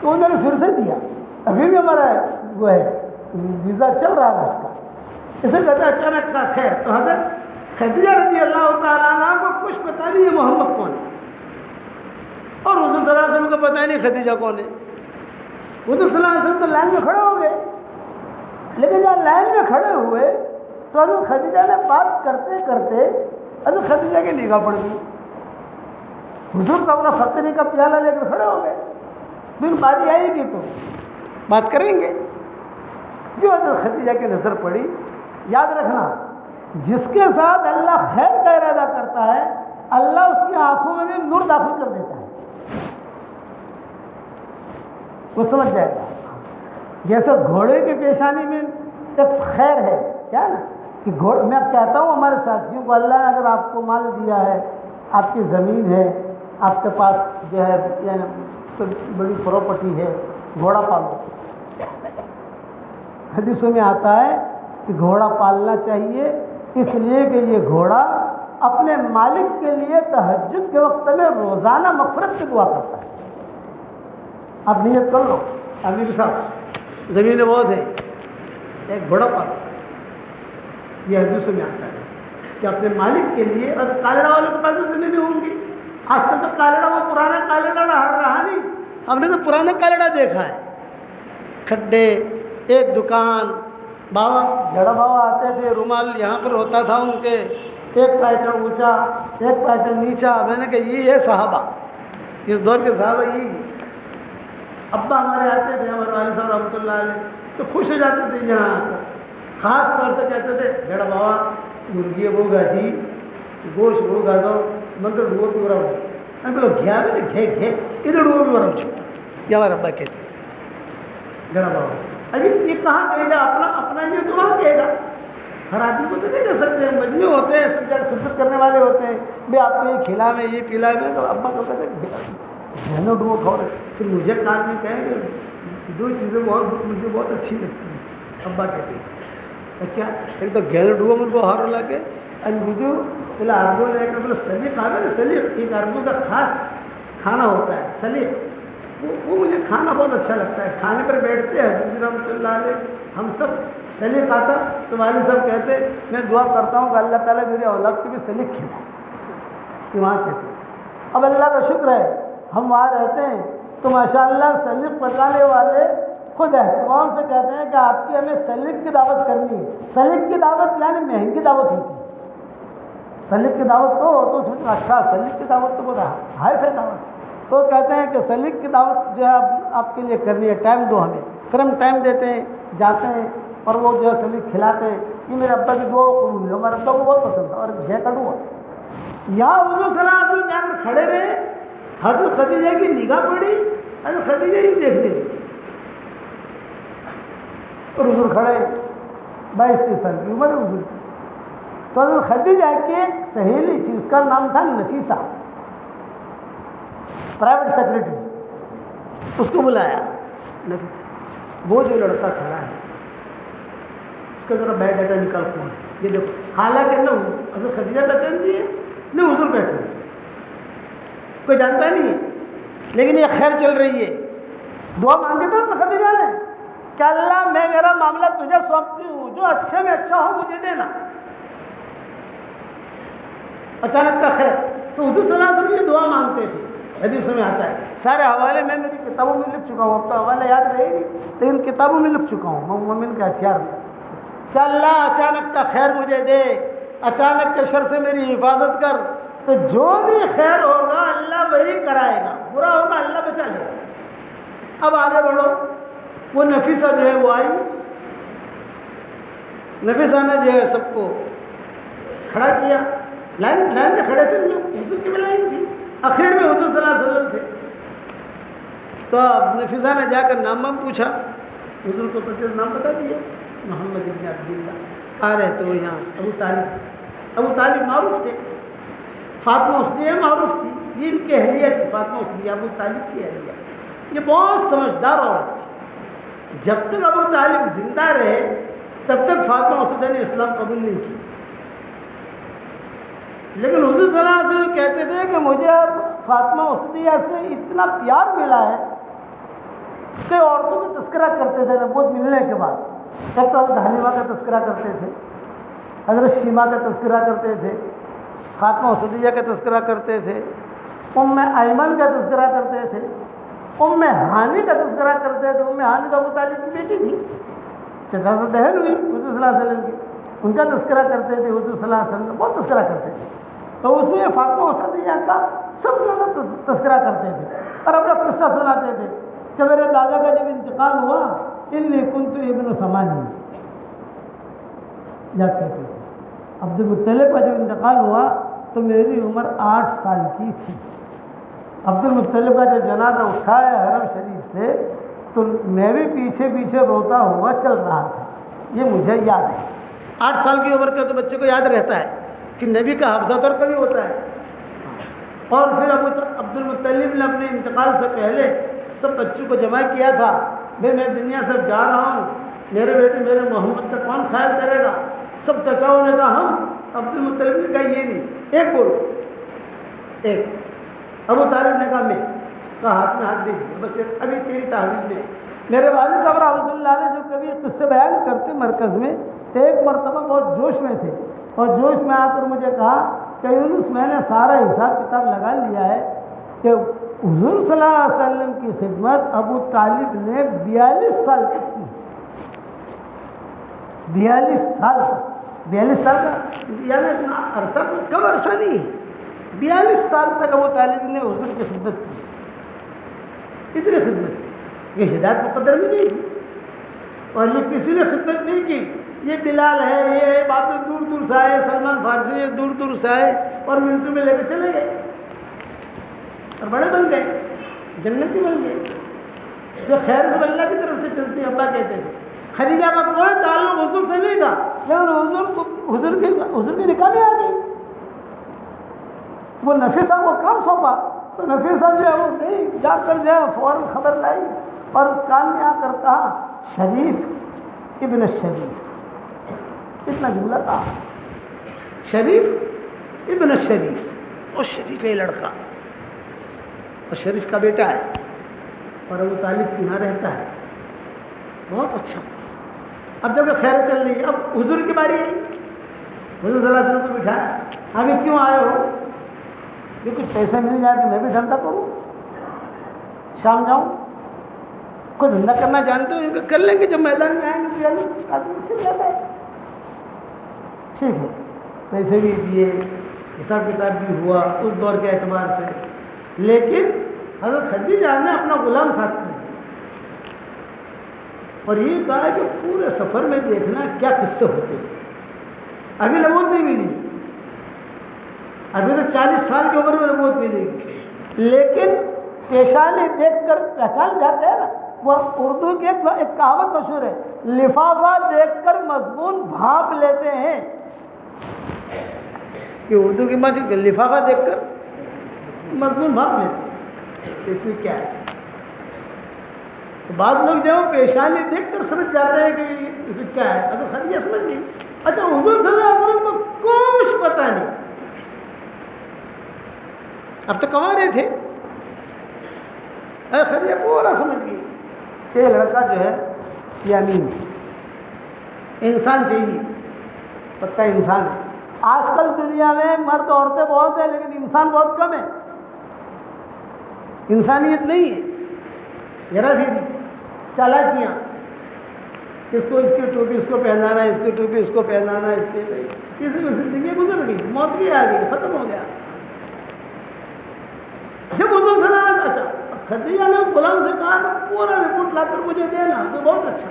تو انہوں نے پھر سے دیا. ابھی بھی ہمارا وہ ہے ویزا چل رہا ہے اس کا. اسے کہتے ہیں اچانک کا خیر. تو حضرت خدیجہ رضی اللہ تعالیٰ عنہ کو کچھ پتہ نہیں ہے محمد کون ہے، اور حضور صلی اللہ علیہ وسلم کو پتہ نہیں خدیجہ کون ہے. حضور صلی اللہ علیہ وسلم تو لائن میں کھڑے ہو گئے، لیکن جب لائن میں کھڑے ہوئے تو حضرت خدیجہ نے بات کرتے کرتے حضرت خدیجہ کی نگاہ پڑ گئی. حضور تو اپنا فقیری کا پیالہ لے کر کھڑے ہو گئے. پھر باری آئے گی تو بات کریں گے. جو حضرت خدیجہ کی نظر پڑی، یاد رکھنا جس کے ساتھ اللہ خیر کا ارادہ کرتا ہے اللہ اس کی آنکھوں میں بھی نور داخل کر دیتا ہے، وہ سمجھ جائے گا۔ جیسے گھوڑے کی پیشانی میں ایک خیر ہے، کیا نا کہ میں کہتا ہوں ہمارے ساتھیوں کو، اللہ نے اگر آپ کو مال دیا ہے، آپ کی زمین ہے، آپ کے پاس جو ہے یعنی کوئی بڑی پراپرٹی ہے، گھوڑا پالو۔ حدیثوں میں آتا ہے کہ گھوڑا پالنا چاہیے، اس لیے کہ یہ گھوڑا اپنے مالک کے لیے تہجد کے وقت میں روزانہ مغفرت کی دعا کرتا ہے۔ آپ نیت کر لو، امیر صاحب زمینیں بہت ہیں، ایک گھوڑا پالو، یہ حدیثوں میں آتا ہے کہ اپنے مالک کے لیے۔ اور کالڑا والوں کے پاس زمینیں ہوں گی، آج کل تو کالڑا وہ پرانا کالڑا رہا نہیں، ہم نے تو پرانا کالڑا دیکھا ہے، کھڈے، ایک دکان، بابا جڑا بابا آتے تھے، رومال یہاں پر ہوتا تھا ان کے، ایک پیچہ اونچا ایک پیچہ نیچا۔ میں نے کہا یہ ہے صحابہ، اس دور کے صحابہ یہی۔ ابا ہمارے آتے تھے، ہمارے والد صاحب رحمۃ اللہ علیہ، تو خوش ہو جاتے تھے یہاں آ کر، خاص طور سے کہتے تھے جڑا بابا مرغی وہ گاتی گوشت وہ گاتا مگر ڈوب بھی برا ہو، میں بولو گیا میں نے گھے ادھر ڈوب بھی برا ہو چکا، یہ ہمارے ابا کہتے تھے جڑا بابا۔ ابھی یہ کہاں کہے گا اپنا یہ تو وہاں کہے گا، ہر آدمی کو تو نہیں کر سکتے، مجموعے ہوتے ہیں، سب جگہ خدمت کرنے والے ہوتے ہیں، بھائی آپ کو یہ کھلا میں یہ پلا میں، تو ابا کو کہتے ہیں گھنوں ڈوبو کھاؤ رہے۔ پھر مجھے کان میں کہیں کہ دو چیزیں مجھے بہت اچھی لگتی ہیں، ابا کہتے ہیں کیا، ایک تو گھیل ڈوبو مجھ کو ہارو لگے، اور مجھے بلا عربوں نے ایک بولے سلیق آ گیا نا، سلیق ایک عربوں کا خاص کھانا ہوتا ہے سلیق، وہ مجھے کھانا بہت اچھا لگتا ہے۔ کھانے پر بیٹھتے ہیں حضرت رحمۃ اللہ علیہ، ہم سب سلیق آتا تو والد صاحب کہتے میں دعا کرتا ہوں کہ اللہ تعالیٰ میرے اولاد کو بھی سلیق کھلائے، کہ وہاں کہتے ہیں۔ اب اللہ کا شکر ہے ہم وہاں رہتے ہیں تو ماشاءاللہ سلیق پکانے والے خود اہتمام سے کہتے ہیں کہ آپ کی ہمیں سلیق کی دعوت کرنی ہے۔ سلیق کی دعوت یعنی مہنگی دعوت ہوتی ہے، سلیق کی دعوت تو اس میں اچھا سلیق کی دعوت تو بہت ہائی فائی دعوت، تو کہتے ہیں کہ سلیق کی دعوت جو ہے آپ کے لیے کرنی ہے، ٹائم دو ہمیں۔ پھر ہم ٹائم دیتے ہیں، جاتے ہیں، اور وہ جو ہے سلیق کھلاتے ہیں۔ یہ میرے ابا کی دعا قبول ہے، ہمارے ابا کو بہت پسند تھا، اور گھے کٹو ہوا یہاں حضور صلی اللہ علیہ وسلم جا کر کھڑے رہے، حضرت خدیجہ کی نگاہ پڑی، حضرت خدیجہ ہی دیکھنے لگی، اور حضور کھڑے 22-23 سال کی عمر ہے حضور کی۔ تو حضرت خدیجہ کی ایک سہیلی تھی، اس کا نام تھا نفیسہ، پرائیویٹ سیکرٹری، اس کو بلایا، نفیسہ وہ جو لڑکا کھڑا ہے اس کا ذرا بیڈ ڈیٹا نکال کون ہے یہ دیکھو۔ حالانکہ نہ حضرت خدیجہ پہچانتی ہے نہ حضور پہچانتی ہے، کوئی جانتا نہیں ہے، لیکن یہ خیر چل رہی ہے۔ دعا مانگے تھے نا خدیجہ نے کہ اللہ میں میرا معاملہ تجھے سونپتی ہوں، جو اچھے میں اچھا ہو مجھے دینا۔ اچانک کا خیر، تو حضور صلی اللہ علیہ وسلم یہ دعا مانگتے تھے، حدیثوں میں آتا ہے۔ سارے حوالے میں میری کتابوں میں لکھ چکا ہوں، اب تو حوالہ یاد رہے گی لیکن کتابوں میں لکھ چکا ہوں، مومن کے ہتھیار میں، کہ اللہ اچانک کا خیر مجھے دے، اچانک کے شر سے میری حفاظت کر، تو جو بھی خیر ہوگا اللہ وہی کرائے گا، برا ہوگا اللہ بچا لے گا۔ اب آگے بڑھو، وہ نفیسہ جو ہے وہ آئی، نفیسہ نے جو ہے سب کو کھڑا کیا، لائن میں کھڑے تھے لوگ، حضور کی بھی لائن تھی، آخر میں حضور صلی اللہ علیہ وسلم تھے۔ تو اب نفیسہ نے جا کر نام پوچھا، حضور کو پچیس نام بتا دیا، محمد ابن عبداللہ۔ کہاں رہتے ہو؟ یہاں ابو طالب۔ ابو طالب معروف تھے، فاطمہ اسدیہ معروف تھی، یہ ان کی اہلیہ تھی، فاطمہ اسدیہ ابو طالب کی اہلیہ۔ یہ بہت سمجھدار عورت تھی، جب تک ابو طالب زندہ رہے تب تک فاطمہ اسدیہ نے اسلام قبول نہیں کی، لیکن حضور صلی اللہ علیہ وسلم کہتے تھے کہ مجھے اب فاطمہ اسدیہ سے اتنا پیار ملا ہے کہ عورتوں کا تذکرہ کرتے تھے نبوت ملنے کے بعد۔ ایک تو حضرت حلیمہ کا تذکرہ کرتے تھے، حضرت شیمہ کا تذکرہ کرتے تھے، فاطمہ اسدیہ کا تذکرہ کرتے تھے، ام ایمن کا تذکرہ کرتے تھے، ام ہانی کا تذکرہ کرتے تھے۔ ام ہانی تو ابو طالب کی بیٹی تھی، چچا سے بہن ہوئی حضور صلی اللہ علیہ وسلم کی، ان کا تذکرہ کرتے تھے حضور صلی اللہ علیہ وسلم، بہت تذکرہ کرتے تھے۔ تو اس میں فاطمہ اسدیہ کا سب سے زیادہ تذکرہ کرتے تھے، اور اپنا قصہ سناتے تھے کہ میرے دادا کا جب انتقال ہوا انی کنت ابن ثمانی، یاد کہتے تھے عبد المطلب کا جب انتقال ہوا تو میری عمر 8 سال کی تھی۔ عبد المطلب کا جب جنازہ اٹھایا حرم شریف سے تو میں بھی پیچھے پیچھے روتا ہوا چل رہا تھا، یہ مجھے یاد ہے۔ 8 سال کی عمر کا تو بچے کو یاد رہتا ہے کہ نبی کا حفظہ طور کبھی ہوتا ہے۔ اور پھر عبد المطلب نے اپنے انتقال سے پہلے سب بچوں کو جمع کیا تھا، بھائی میں دنیا سے جا رہا ہوں، میرے بیٹے میرے محمد کا کون خیال کرے گا؟ سب چچاؤں نے کہا ہم۔ عبد المطلب نے کہا یہ نہیں، ایک بولو، ایک۔ ابو طالب نے کہا میں، کہا ہاتھ میں ہاتھ دے دیا، بس ابھی تیری تحویل میں۔ میرے والد صاحب رحمۃ اللہ علیہ جو کبھی قصے بیان کرتے مرکز میں، ایک مرتبہ بہت جوش میں تھے اور جوش میں آ کر مجھے کہا کہ یونس میں نے سارا حساب کتاب لگا لیا ہے کہ حضور صلی اللہ علیہ وسلم کی خدمت ابو طالب نے 42 سال تک کی۔ 42 سال کا 42 سال کا یعنی اتنا عرصہ، کم عرصہ نہیں ہے، 42 سال تک ابو طالب نے حضور کی خدمت کی، اتنی خدمت کی۔ یہ ہدایت مقدر بھی نہیں تھی اور یہ کسی نے خدمت نہیں کی۔ یہ بلال ہے، یہ باپ دور دور سے آئے، سلمان فارسی یہ دور دور سے آئے اور منٹوں میں لے کے چلے گئے اور بڑے بن گئے، جنتی بن گئے۔ جو خیر سب اللہ کی طرف سے چلتی ہے، ابا کہتے تھے۔ خدیجہ کا کوئی تعلق حضور سے نہیں تھا، لیکن حضور کی نکاح میں آ گئی۔ وہ نفیسہ کو کام سونپا تو نفیسہ جو ہے وہ گئی، جا کر جو ہے فوراً خبر لائی اور کان میں آ کر کہا شریف ابن شریف، اتنا جملہ کہا، شریف ابن شریف، اور شریف ہے لڑکا اور شریف کا بیٹا ہے اور ابو طالب کی نہ رہتا ہے، بہت اچھا۔ اب جب خیر چل رہی ہے، اب حضور کی باری ہے، حضور صلی اللہ علیہ وسلم کو بٹھایا، ابھی کیوں آئے ہو؟ کہ کچھ پیسے مل جائے تو میں بھی دھندا کروں، شام جاؤں، کوئی دھندا کرنا جانتے ہو؟ ان کو کر لیں گے، جب میدان میں آئیں گے تو آدمی سل جاتا ہے۔ ٹھیک ہے، پیسے بھی دیے، حساب کتاب بھی ہوا اس دور کے اعتبار سے، لیکن حضرت خدیجہ نے اپنا غلام ساتھ کر دیا اور یہ کہا کہ پورے سفر میں دیکھنا کیا قصے ہوتے ہیں۔ ابھی نبوت نہیں ملی، ابھی تو 40 سال کی عمر میں نبوت ملے گی، لیکن پیشانی دیکھ کر پہچان جاتے ہیں نا۔ وہ اردو کی ایک کہاوت مشہور ہے، لفافہ دیکھ کر مضمون بھانپ لیتے ہیں۔ کہ اردو کی مجھے لفافہ دیکھ کر مضمون بھانپ لیتے ہیں، اس میں کیا ہے۔ بعض لوگ جو پیشانی دیکھ کر سمجھ جاتے ہیں کہ اس میں کیا ہے۔ اچھا خدیجہ سمجھ گئی، اچھا حضور صلی اللہ علیہ وسلم کو کچھ پتہ نہیں، اب تو کما رہے تھے۔ خدیجہ پورا سمجھ گئی کہ یہ لڑکا جو ہے یہ امین ہے، انسان چاہیے، پکا انسان ہے۔ آج کل دنیا میں مرد عورتیں بہت ہیں لیکن انسان بہت کم ہے، انسانیت نہیں ہے، ذرا بھی چالاکیاں، اس کو اس کی ٹوپی اس کو پہنانا، اس کی ٹوپی اس کو پہنانا، اس کے کسی میں زندگی گزر گئی، موت بھی آ گئی، ختم ہو گیا۔ جب حضور صلی اللہ علیہ وسلم، خدیجہ نے غلام سے کہا کہ پورا رپورٹ لا کر مجھے دینا، تو بہت اچھا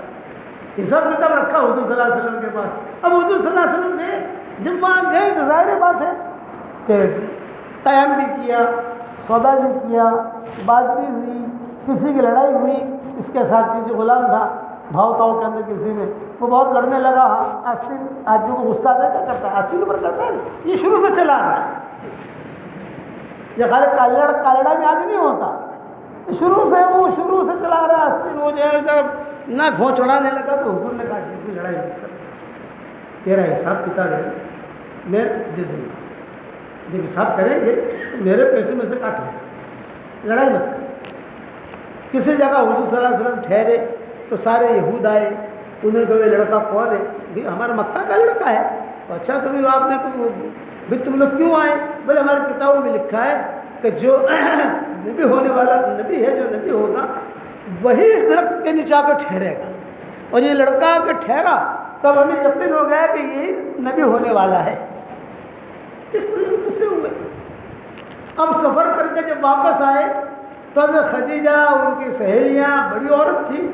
حساب کتاب رکھا حضور صلی اللہ علیہ وسلم کے پاس۔ اب حضور صلی اللہ علیہ وسلم گئے، جب وہاں گئے تو ظاہر بات ہے کہ قیام بھی کیا، سودا بھی کیا، بات بھی ہوئی، کسی کی لڑائی ہوئی، اس کے ساتھ جو غلام تھا بھاؤ تاؤ کے اندر کسی میں وہ بہت لڑنے لگا۔ آستین آدمی کو غصہ آتا ہے، کیا کرتا ہے؟ آستین اوپر کرتا ہے، یہ شروع سے چلا رہا ہے، یہ خالی کالڑا میں آدمی نہیں ہوتا، شروع سے چلا رہا ہے آستین۔ وہ جو ہے جب نہ گھونچ اڑانے لگا تو حضور نے کہا کہ لڑائی مت کر، تیرا حساب کتاب ہے میں دے دوں گا، جب حساب کریں گے تو میرے پیسے میں سے کاٹ لیں، لڑائی مت کر۔ کسی جگہ حضور صلی اللہ علیہ وسلم ٹھہرے تو سارے یہود آئے، انہوں نے کہا یہ لڑکا کون ہے؟ ہمارا مکہ کا لڑکا ہے۔ تو اچھا کبھی آپ نے بھائی تم لوگ کیوں آئے؟ بولے ہماری کتابوں میں لکھا ہے کہ جو نبی ہونے والا نبی ہے، جو نبی ہوگا وہی اس درخت کے نیچے آ کر ٹھہرے گا، اور یہ لڑکا آ کر ٹھہرا تب ہمیں یقین ہو گیا کہ یہ نبی ہونے والا ہے۔ اس طرح سے ہوئے۔ اب سفر کر کے جب واپس آئے تو حضرت خدیجہ ان کی سہیلیاں، بڑی عورت تھی،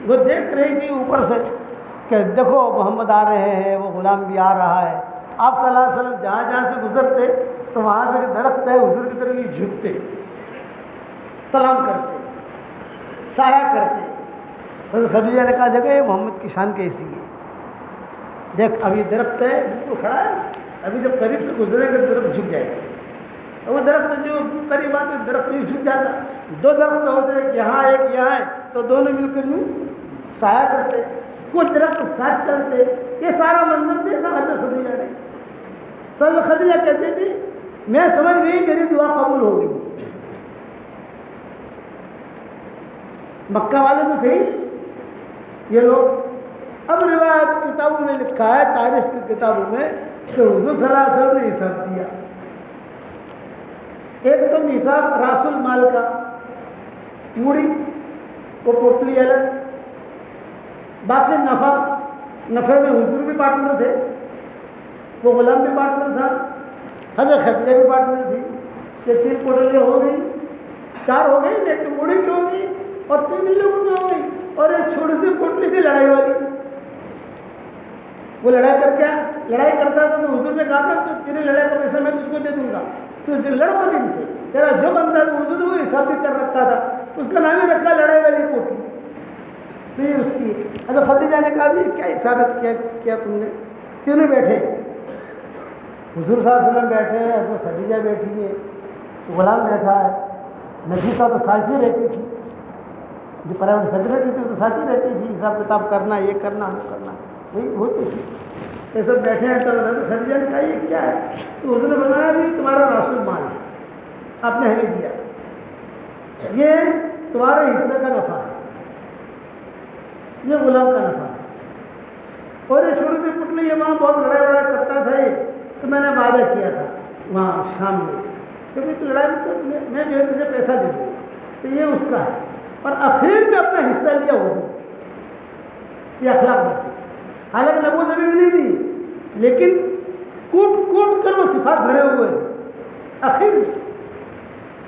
وہ دیکھ رہی تھی اوپر سے کہ دیکھو محمد آ رہے ہیں، وہ غلام بھی آ رہا ہے، آپ صلی اللہ علیہ وسلم جہاں جہاں سے گزرتے تو وہاں پہ جو درخت ہے حضور کی طرف یہ جھکتے، سلام کرتے، سایہ کرتے۔ حضرت خدیجہ نے کہا جگہ محمد کی شان کیسی ہے، دیکھ اب یہ درخت ہے بالکل کھڑا ہے، ابھی جب قریب سے گزرے گا درخت جھک جائے گا، اور وہ درخت جو قریب آتے درخت نہیں جھک جاتا، دو درخت ہوتے ایک یہاں ایک یہاں ہے تو دونوں مل کر یوں سایہ کرتے، کچھ درخت ساتھ چلتے، یہ سارا منظر دیکھا حضرت خدیجہ نے۔ تو حضرت خدیجہ کہتی تھی میں سمجھ گئی میری دعا قبول ہو گئی۔ مکہ والے تو تھے یہ لوگ، اب روایت کتابوں میں لکھا ہے، تاریخ کی کتابوں میں، کہ حضور صلی اللہ علیہ وسلم نے حساب دیا، ایک تو حساب راس المال کا، موڑی وہ پوٹلی الگ، باقی نفع میں حضور بھی پارٹنر تھے، وہ غلام بھی پارٹنر تھا، حضرت خدیجہ بھی پارٹنر تھی، یہ 3 پوٹلیاں ہو گئی، 4 ہو گئی، ایک موڑی بھی ہو گئی اور 3 لوگوں کی ہو گئی، اور ایک چھوٹی سی پوٹلی تھی لڑائی والی، وہ لڑائی کر کے لڑائی کرتا تھا تو حضور نے کہا تھا تو تیری لڑائی کا پیسہ میں تجھ کو دے دوں گا، تو لڑ مت ان سے، تیرا جو بنتا ہے حضور نے وہ حساب بھی کر رکھا تھا، اس کا نام ہی رکھا لڑائی والی پوٹلی، نہیں اس کی۔ حضرت خدیجہ نے کہا بھی کیا حساب کیا تم نے، تینوں بیٹھے، حضور صلی اللہ علیہ وسلم بیٹھے ہیں، حضرت خدیجہ بیٹھی ہے، غلام بیٹھا ہے، نفیسہ تو ساتھ ہی رہتی تھی، جو پرائیویٹ سیکرٹری تھی تو ساتھ ہی رہتی تھی، حساب کتاب کرنا، یہ کرنا وہ کرنا وہی ہوتی تھی، یہ سب بیٹھے ہیں۔ تو حضرت خدیجہ نے کہا یہ کیا ہے، تو حضور نے بتایا بھی تمہارا راس المال ہے، آپ نے ہمیں دیا، یہ تمہارے حصے کا نفع ہے، یہ غلام کا نفع ہے، اور یہ چھوٹی سی پٹلی یہ وہاں بہت لڑائی کرتا تھا یہ، تو میں نے وعدہ کیا تھا وہاں شام میں کیونکہ تو لڑائی میں جو ہے تجھے پیسہ دے دوں گا، تو یہ اس کا ہے، اور اخیر میں اپنا حصہ لیا حضور، یہ اخلاق بات ہے، حالانکہ نبوت ابھی ملی نہیں، لیکن کوٹ کوٹ کر وہ صفات بھرے ہوئے ہیں اخیر میں۔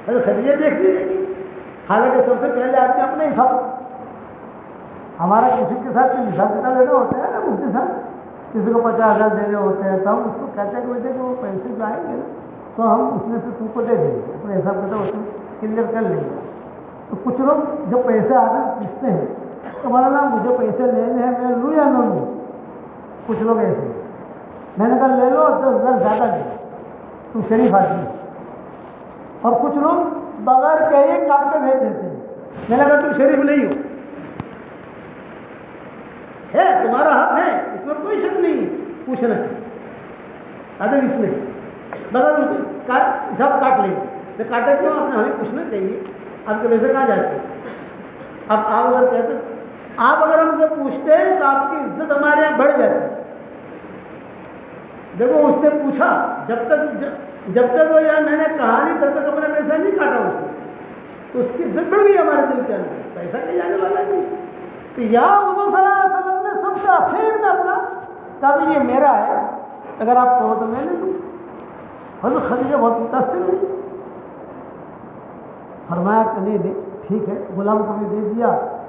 حضرت خدیجہ دیکھتی رہی، حالانکہ سب سے پہلے آدمی اپنا حساب، ہمارا کسی کے ساتھ حساب کتاب لینا ہوتا ہے نا، مفتی صاحب کسی کو 50,000 دینے ہوتے ہیں تو ہم اس کو کہتے ہیں کہ بیٹے کہ وہ پیسے جو آئیں گے نا تو ہم اس میں سے تم کو دے دیں گے، اپنے حساب کتاب اس میں کلیئر کر لیں گے۔ تو کچھ لوگ جب پیسے آگے پوچھتے ہیں تو مولانا مجھے پیسے لینے ہیں میں لوں یا نہ لوں، کچھ لوگ ایسے ہیں، میں نے کہا لے لو 10,000 زیادہ لے تم شریف آدمی، اور کچھ لوگ بغیر کہے کاٹ کے بھیج دیتے ہیں، میں نے کہا تم شریف نہیں ہو، ہے تمہارا حق ہے اس میں کوئی شک نہیں ہے، پوچھنا چاہیے ادب اس میں، بغیر حساب کاٹ لیں گے، کاٹے کیوں، آپ نے ہمیں پوچھنا چاہیے آپ کے پیسے کہاں جاتے ہیں، اب آپ اگر کہتے آپ اگر ہم سے پوچھتے ہیں تو آپ کی عزت ہمارے یہاں بڑھ جاتی ہے۔ دیکھو اس نے پوچھا، جب تک وہ یار میں نے کہا نہیں تب تک اپنا پیسہ نہیں کاٹا اس نے، تو اس کی عزت بڑھ گئی ہمارے دل کے اندر، پیسہ کہیں جانے والا نہیں۔ تو یہاں حضور صلی اللہ علیہ وسلم نے سب سے آخر میں اپنا کہا بھی یہ میرا ہے، اگر آپ کہو تو میں لے لوں۔ حضرت خدیجہ بہت متاثر ہوئی، فرمایا کہ نہیں ٹھیک ہے، غلام کو بھی دے دیا،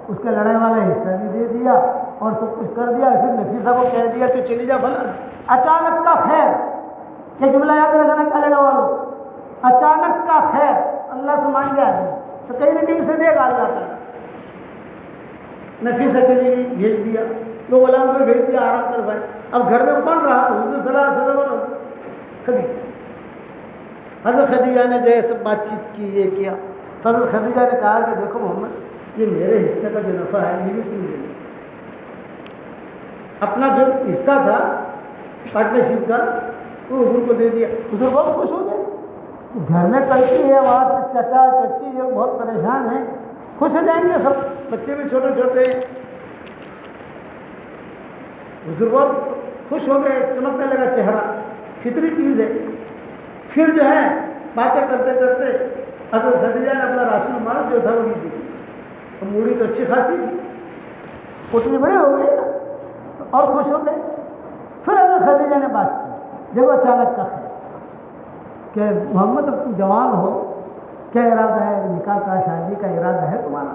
اس کا لڑائی والا حصہ بھی دے دیا اور سب کچھ کر دیا، پھر نفیسہ کو کہہ دیا کہ چلی جا بھلا، اچانک کا خیر، یہ جملہ یاد رکھنا کیا لڑا والوں، اچانک کا خیر اللہ سے مانگ گیا ہے تو کہیں نہ کہیں سے دے گا اللہ تعالیٰ۔ نفیسہ چلی گئی، بھیج دیا، وہ غلام کو بھیج دیا، آرام کر بھائی۔ اب گھر میں کون رہا، حضور صلی اللہ علیہ وسلم اور خدیجہ۔ حضرت خدیجہ نے جو ہے سب بات چیت کی، یہ کیا، حضرت خدیجہ نے کہا کہ دیکھو محمد، یہ میرے حصے کا جو نفع ہے یہ بھی تم لے لو، اپنا جو حصہ تھا پارٹنرشپ کا وہ حضور کو دے دیا۔ حضور بہت خوش ہو گئے، گھر میں کرتی ہے وہاں سے چچا چچی یہ بہت پریشان ہیں، خوش ہو جائیں گے سب، بچے بھی چھوٹے چھوٹے ہیں۔ حضور بہت خوش ہو گئے، چمکنے لگا چہرہ، فطری چیز ہے۔ پھر جو ہے باتیں کرتے کرتے حضرت خدیجہ نے اپنا راس المال جو تھا وہ بھی دی، موڑی تو اچھی خاصی تھی، پوٹلی بڑی ہو گئی نا، اور خوش ہو گئے۔ پھر حضرت خدیجہ نے بات کی، دیکھو اچانک کا ہے کہ محمد اب تم جوان ہو، کیا ارادہ ہے، نکاح کا شادی کا ارادہ ہے تمہارا؟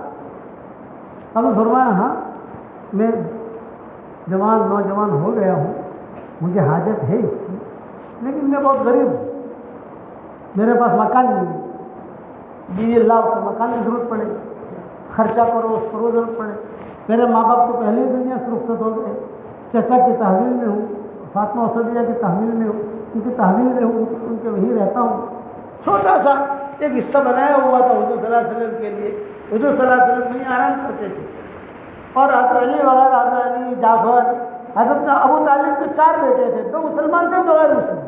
اب فرمایا ہاں میں جوان نوجوان ہو گیا ہوں، مجھے حاجت ہے اس کی، لیکن میں بہت غریب ہوں، میرے پاس مکان نہیں ہے، بیوی اللہ کو مکان کی ضرورت پڑے، خرچہ کرو اس پر ضرورت پڑے، میرے ماں باپ تو پہلے ہی دنیا سے رخصت ہو گئے، چچا کی تحویل میں ہوں، فاطمہ اسدیہ کی تحویل میں ہوں، ان کی تحویل میں ہوں، ان کے وہیں رہتا ہوں۔ چھوٹا سا ایک حصہ بنایا ہوا تھا حضور صلی اللہ علیہ وسلم کے لیے، حضور صلی اللہ علیہ وسلم وہیں آرام کرتے تھے، اور حضرت علی وغیرہ، حضرت علی، جعفر، حضرت ابو طالب کے 4 بیٹے تھے، 2 مسلمان تھے، 2 غیر مسلم،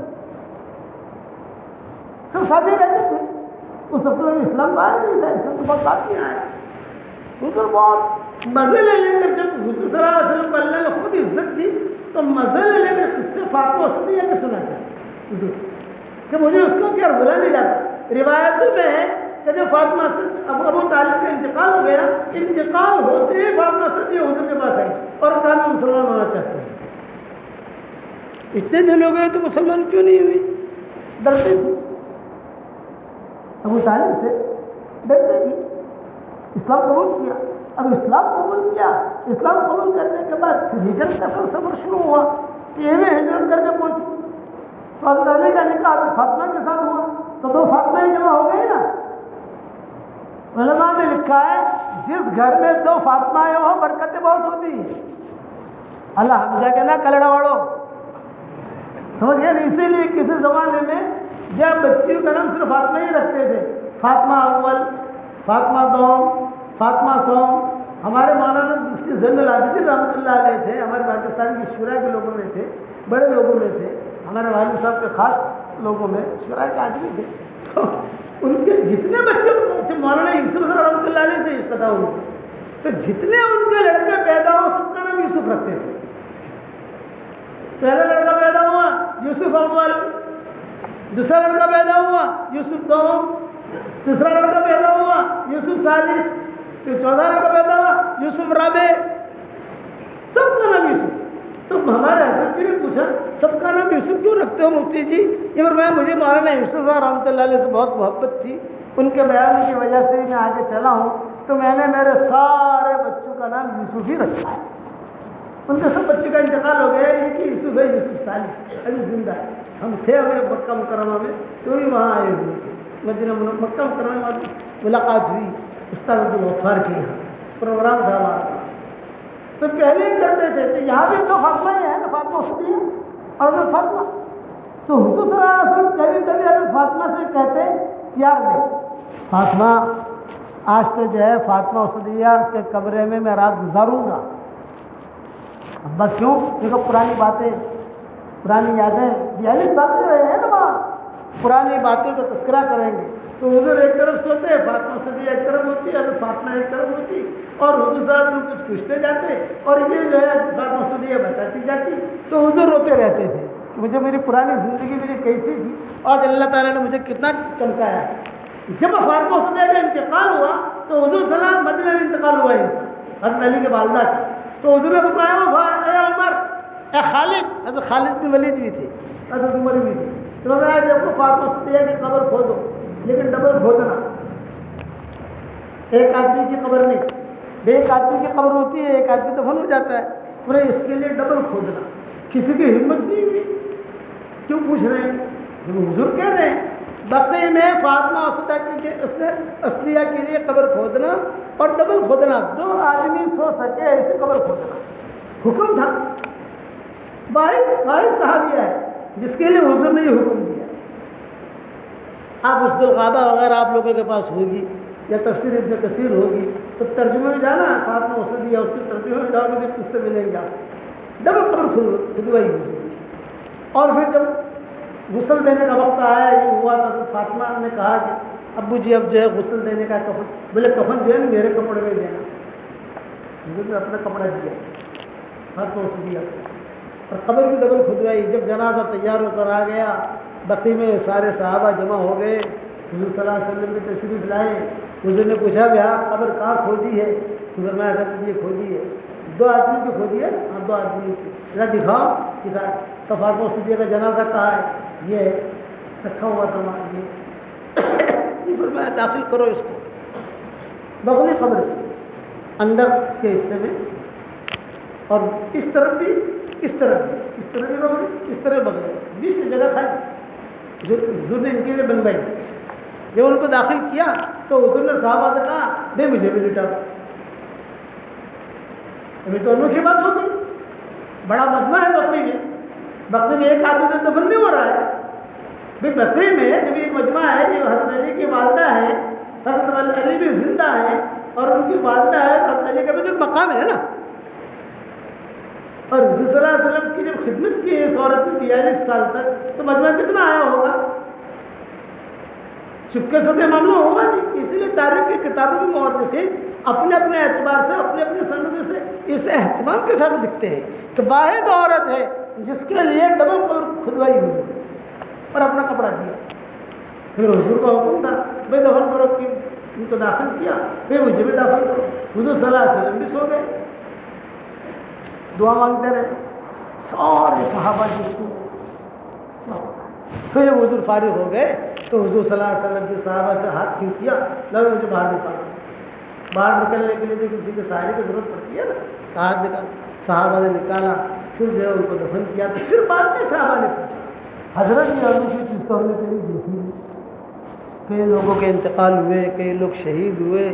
سب ساتھ ہی رہتے تھے۔ اس وقت میں اسلام آیا نہیں تھا، اسلام تو بہت بات نہیں آیا۔ حضور بہت مزے لے کر، جب حضور صلی اللہ علیہ وسلم کو اللہ نے خود عزت دی تو مزے لے کر قصے فاطمہ اسدیہ کے سناتے حضور کہ مجھے اس کا پیار بھولا نہیں جاتا۔ روایتوں میں ہے کہ جب فاطمہ ابو طالب کا انتقال ہو گیا، انتقال ہوتے ہی فاطمہ اسدیہ حضور کے پاس آئی اور کہا میں مسلمان ہونا چاہتی ہوں۔ اتنے دن ہو گئے تو مسلمان کیوں نہیں ہوئی؟ ڈرتے تھے ابو طالب سے، ڈرتے تھے۔ اسلام قبول کیا، اب اسلام قبول کیا، اسلام قبول کرنے کے بعد پھر ہجرت کا سفر شروع ہوا کہ یہ بھی ہجرت کر کے پہنچی، تو حضرت علی کا نکاح حضرت فاطمہ کے ساتھ ہوا، تو 2 فاطمہ ہی جمع ہو گئی نا۔ علماء نے لکھا ہے جس گھر میں 2 فاطمہ ہو برکتیں بہت ہوتی ہیں۔ اللہ حمزہ کے نا کلڑا واڑو، سمجھ گئے نا؟ اسی لیے کسی زمانے میں جب بچیوں کا نام صرف فاطمہ ہی رکھتے تھے، فاطمہ اول، فاطمہ دوم، فاطمہ سوم۔ ہمارے مولانا مفتی زین العابدین رحمۃ اللہ علیہ تھے، ہمارے پاکستان کی شورا کے لوگوں میں تھے، بڑے لوگوں میں تھے، ہمارے والد صاحب کے خاص لوگوں میں شورا کے آدمی تھے۔ تو ان کے جتنے بچے مولانا یوسف رحمۃ اللہ علیہ سے پتا ہو، تو جتنے ان کے لڑکے پیدا ہو سب کا نام یوسف رکھتے تھے۔ پہلا لڑکا پیدا ہوا یوسف اول، دوسرا لڑکا پیدا ہوا یوسف دوم، تیسرا لڑکا پیدا ہوا یوسف ثالث، پھر 14 لڑکا پیدا ہوا یوسف رابع، سب کا نام یوسف۔ تو ہمارے حضرت جی نے پوچھا سب کا نام یوسف کیوں رکھتے ہو مفتی جی؟ یہ فرمایا مجھے مولانا یوسف رحمۃ اللہ علیہ سے بہت محبت تھی، ان کے بیان کی وجہ سے میں آگے چلا ہوں، تو میں نے میرے سارے بچوں کا نام یوسف ہی رکھا ہے۔ ان کے سب بچوں کا انتقال ہو گیا، ایک ہی یوسف ہے، یوسف ثالث ابھی زندہ ہے۔ ہم تھے ہمیں مکہ مکرمہ میں، تو بھی وہاں آئے ہوئے تھے، مدینہ مکہ مکرمہ میں ملاقات ہوئی استاد عبدالغفار کے یہاں، پروگرام تھا ہمارا، تو پہلے ہی کرتے تھے۔ تو یہاں بھی تو فاطمہ ہی ہے نا، فاطمہ اسدیہ اور حضرت فاطمہ، تو حضور صلی اللہ علیہ وسلم کبھی کبھی حضرت فاطمہ سے کہتے یار نہیں فاطمہ آج تو جو ہے فاطمہ اسدیہ کے کمرے میں رات گزاروں گا۔ ابا کیوں؟ دیکھو پرانی باتیں، پرانی یادیں، 42 سال سے رہے ہیں نا وہاں، پرانی باتوں کا تذکرہ کریں گے۔ تو حضور ایک طرف سوتے ہیں، فاطمہ اسدیہ ایک طرف ہوتی ہے، حضرت فاطمہ ایک طرف ہوتی، اور حضور صلی اللہ علیہ وسلم کچھ پوچھتے جاتے اور یہ جو ہے فاطمہ اسدیہ بتاتی جاتی، تو حضور روتے رہتے تھے کہ مجھے میری پرانی زندگی میری کیسی تھی، اور اللہ تعالیٰ نے مجھے کتنا چمکایا۔ جب فاطمہ اسدیہ کا انتقال ہوا تو حضور صلی اللہ علیہ وسلم مدینہ میں انتقال ہوا ہی تھا، حضرت علی کے والدہ کا، تو حضور نے فرمایا اے عمر، اے خالد، حضرت خالد بن ولید بھی تھے، حضرت عمر بھی تھے، تو فرمایا جب فاطمہ اسدیہ کی قبر کھودو، لیکن ڈبل کھودنا، ایک آدمی کی قبر نہیں، ایک آدمی کی قبر ہوتی ہے، ایک آدمی دفن ہو جاتا ہے، پورے اس کے لیے ڈبل کھودنا۔ کسی کی ہمت نہیں ہوئی، کیوں پوچھ رہے ہیں؟ جب حضور کہہ رہے ہیں بقیع میں فاطمہ اسدیہ کے لیے قبر کھودنا اور ڈبل کھودنا، 2 آدمی سو سکے ایسے قبر کھودنا حکم تھا۔ 22 صحابیہ ہے جس کے لیے حضور نے یہ حکم دیا۔ آپ اسد الغابہ وغیرہ آپ لوگوں کے پاس ہوگی یا تفسیر ابن کثیر ہوگی، تو ترجمے میں جانا فاطمہ اسدیہ، اس کے ترجمے میں جاؤ گے کس سے ملیں گے آپ، ڈبل قبر کھدوائی ہوئی۔ اور پھر جب غسل دینے کا وقت آیا، یہ ہوا تو فاطمہ نے کہا کہ ابو جی اب جو ہے غسل دینے کا کفن، بولے کفن جو ہے نا میرے کپڑے میں دینا، حضور نے اپنا کپڑا دیا فاطمہ اسدیہ کو، اور قبر بھی ڈبل کھدوائی۔ جب جنازہ تیار ہو کر آ گیا، بقیع میں سارے صحابہ جمع ہو گئے، حضور صلی اللہ علیہ وسلم نے تشریف لائے، حضور نے پوچھا بھیا قبر کہاں کھودی ہے؟ حضور میں اگر یہ کھودی ہے 2 آدمی کی کھودی ہے، ہاں 2 آدمی کی، ذرا دکھاؤ، دکھا تو فاطمہ اسدیہ کا جنازہ کہاں ہے؟ یہ رکھا ہوا تھا یہ فرمایا داخل کرو اس کو۔ بغلی قبر تھی اندر کے حصے میں، اور اس طرف بھی اس طرف بھی اس طرح بھی بغل اس طرح بغل بیچ میں جگہ خالی جو حضور نے ان کے لیے بنوائی. جب ان کو داخل کیا تو حضور نے صحابہ سے کہا بھائی مجھے بھی لٹا دو. ابھی تو انوکھی بات ہو گئی. بڑا مجمع ہے بقی میں ایک آدمی تو دفن نہیں ہو رہا ہے. بھائی بقی میں جب یہ مجمع ہے یہ حضرت علی کی والدہ ہے, حضرت علی بھی زندہ ہے اور ان کی والدہ ہے, حضرت علی کا بھی تو مقام ہے نا. اور حضور صلی اللہ علیہ وسلم کی جب خدمت کی ہے اس عورت نے 42 سال تک تو مجمع کتنا آیا ہوگا؟ چپکے سے معاملہ ہوگا نہیں. اسی لیے تاریخ کی کتابوں میں مورخین اپنے اپنے اعتبار سے اپنے اپنے سندوں سے اس اہتمام کے ساتھ لکھتے ہیں کہ واحد عورت ہے جس کے لیے ڈبل کھدوائی ہوئی اور اپنا کپڑا دیا. پھر حضور کا حکم تھا بھائی دفن کرو, کہ ان کو داخل کیا, پھر مجھے بھی داخل کرو. حضور صلی اللہ علیہ وسلم بھی سو گئے, دعا مانگتے رہے سارے صحابہ جی کو. پھر جب حضور فارغ ہو گئے تو حضور صلی اللہ علیہ وسلم کے صحابہ سے ہاتھ کیوں کیا, لو مجھے باہر نکالا. باہر نکلنے کے لیے تو کسی کے سہارے کی ضرورت پڑتی ہے نا, ہاتھ نکالا. صحابہ نے نکالا, پھر جو ہے ان کو دفن کیا. تو پھر بعد میں صحابہ نے پوچھا حضرت یہ انوکھی چیز تو ہم نے کہیں دیکھی نہیں. کئی لوگوں کے انتقال ہوئے, کئی لوگ شہید ہوئے,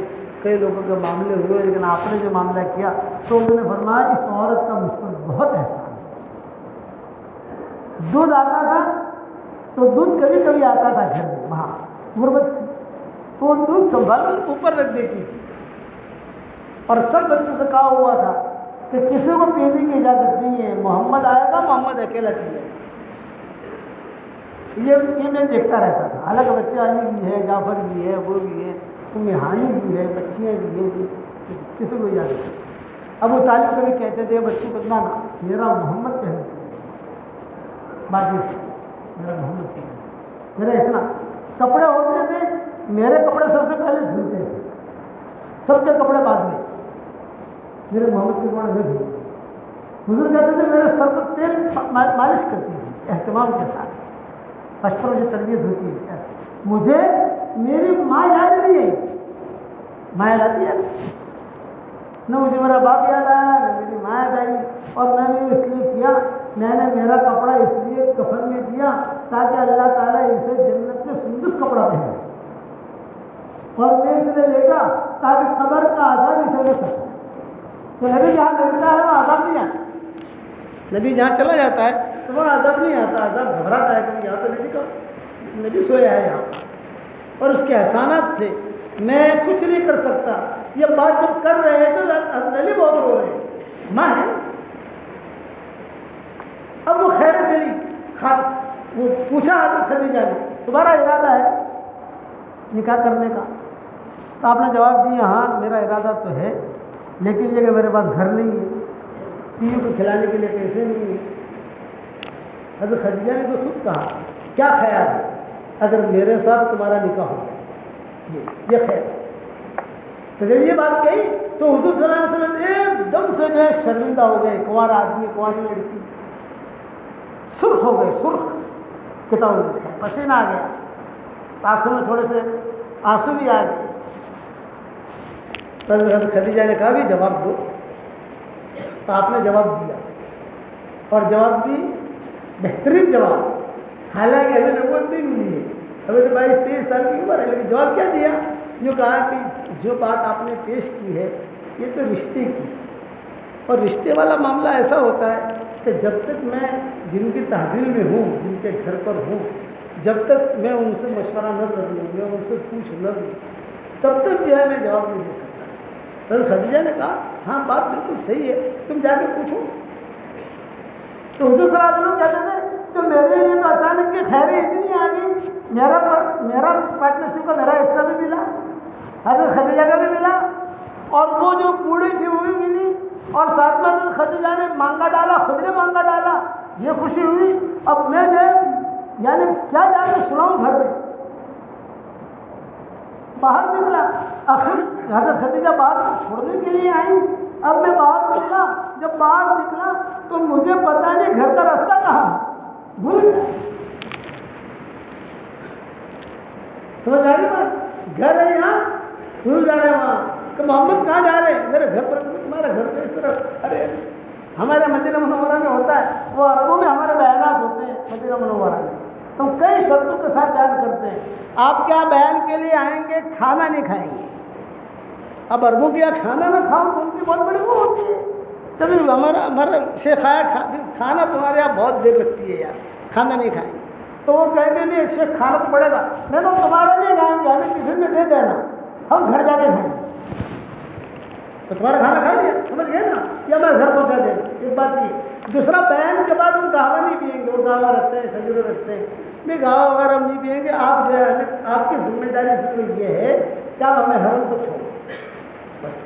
کئی لوگوں کے معاملے ہوئے, لیکن آپ نے جو معاملہ کیا تو انہوں نے فرمایا اس عورت کا مجھ پر بہت احسان ہے. دودھ آتا تھا تو دودھ کبھی کبھی آتا تھا گھر میں, وہاں غربت تھی تو وہ دودھ سنبھال کر اوپر رکھ دیتی تھی. اور سب بچوں سے کہا ہوا تھا کہ کسی کو پینے کی اجازت نہیں ہے, محمد آئے گا محمد اکیلا پیے. یہ میں دیکھتا رہتا تھا. حالانکہ بچے علی بھی ہے, جعفر بھی ہے, وہ بھی ہے, ہانی بھی ہے, بچیاں بھی ہیں, کسی کو اجازت نہیں. ابو طالب کبھی کہتے تھے بچوں کو نا میرا محمد کہنا, باقی میرا محمد کہنا, میرا اتنا. کپڑے ہوتے تھے, میرے کپڑے سب سے پہلے دھلتے تھے, سب کے کپڑے بعد میں, میرے محمد کے کپڑے نہیں دھلتے. حضور کہتے تھے میرے سر پر تیل مالش کرتی تھی اہتمام کے ساتھ. بچپن میں جو تربیت ہوتی ہے, مجھے میری ماں یاد نہیں ہے. ماں یاد آتی ہے نہ, مجھے میرا باپ یاد آیا نہ میری ماں یاد آئی. اور میں نے اس لیے کیا, میں نے میرا کپڑا اس لیے کفن میں دیا تاکہ اللہ تعالیٰ اسے جنت میں سندس کپڑا پہنے, اور میں اس لیے لے گا تاکہ قبر کا عذاب اسے نہ سکے. تو نبی جہاں لڑتا ہے وہ عذاب نہیں آتا. نبی جہاں چلا جاتا ہے تو وہ عذاب نہیں آتا, عذاب گھبراتا ہے کہ یہاں تو نبی سویا ہے یہاں, اور اس کے احسانات تھے, میں کچھ نہیں کر سکتا. یہ بات جب کر رہے ہیں تو حضرت علی بہت رو رہے ہیں, ماں ہے. اب وہ خیر چلی, وہ پوچھا حضرت خدیجہ نے تمہارا ارادہ ہے نکاح کرنے کا؟ تو آپ نے جواب دیا ہاں میرا ارادہ تو ہے, لیکن یہ کہ میرے پاس گھر نہیں ہے, بیوی کو کھلانے کے لیے پیسے نہیں ہیں. حضرت خدیجہ نے تو خود کہا کیا خیال ہے اگر میرے ساتھ تمہارا نکاح ہو جائے, یہ خیال. تو جب یہ بات کہی تو حضور صلی اللہ علیہ وسلم ایک دم سے جو ہے شرمندہ ہو گئے. کنوارا آدمی, کنواری لڑکی سرخ ہو گئے, سرخ کتاب میں لکھا, پسینہ آ گیا, آنکھوں میں تھوڑے سے آنسو بھی آ گئے. حضرت خدیجہ نے کہا بھی جواب دو. تو آپ نے جواب دیا, اور جواب بھی بہترین جواب. حالانکہ ہمیں نبوت نہیں ملی ہے, ہمیں تو 22-23 سال کی عمر ہے, لیکن جواب کیا دیا؟ جو کہا کہ جو بات آپ نے پیش کی ہے یہ تو رشتے کی ہے, اور رشتے والا معاملہ ایسا ہوتا ہے کہ جب تک میں جن کی تحویل میں ہوں, جن کے گھر پر ہوں, جب تک میں ان سے مشورہ نہ کر لوں, میں ان سے پوچھ نہ لوں, تب تک جو ہے میں جواب نہیں دے سکتا. حضرت خدیجہ نے کہا ہاں بات بالکل صحیح ہے, تم جا کے پوچھو. تو حضور صلی اللہ علیہ وسلم کہتے تھے کہ میرے لیے تو اچانک کی خیریں اتنی آ گئی, میرا پارٹنرشپ کا میرا حصہ بھی ملا, حضرت خدیجہ کا بھی ملا, اور وہ جو بوڑھی تھی وہ بھی ملی, اور ساتھ میں حضرت خدیجہ نے مانگا ڈالا, خود نے مانگا ڈالا, یہ خوشی ہوئی. اب میں جو یعنی کیا جا کے سناؤں گھر میں. باہر نکلا, آخر حضرت خدیجہ باہر چھوڑنے کے لیے آئی. اب میں باہر نکلا, جب باہر نکلا تو مجھے پتا نہیں گھر کا راستہ کہاں, بھول گیا. سمجھ آ رہی بات؟ گھر ہے یہاں, بھول جا رہے ہیں وہاں کہ محمد کہاں جا رہے ہیں, میرے گھر پر, تمہارا گھر تو اس طرف. ارے ہمارے مدینہ منورہ میں ہوتا ہے، وہ عربوں میں ہمارے بیانات ہوتے ہیں مدینہ منورہ میں، تو ہم کئی شرطوں کے ساتھ بیان کرتے ہیں. آپ کیا بیان کے لیے آئیں گے؟ کھانا نہیں کھائیں گے. اب عربوں کے یہاں کھانا نہ کھاؤ تو ان کی بہت بڑی وہ ہوتی ہے. تبھی ہمارا شیخ آیا کھانا تمہارے یہاں بہت دیر لگتی ہے یار، کھانا نہیں کھائیں گے. تو وہ کہیں گے نہیں شیخ کھانا تو پڑے گا. میں تو تمہارا نہیں کھائیں گے، ہمیں ٹفن میں دے دینا، ہم گھر جا کے کھائیں گے. تو تمہارا کھانا کھا لیا، سمجھ گئے نا، یا میں گھر پہنچا دیں. ایک بات کی. دوسرا بیان کے بعد ہم گاوا نہیں پئیں گے. وہ گاوا رکھتے ہیں، کھجورے رکھتے ہیں، نہیں گاوا وغیرہ ہم نہیں پئیں گے. آپ جو ہے آپ کی ذمہ داری صرف یہ ہے کہ آپ ہمیں حرم کو چھوڑو بس.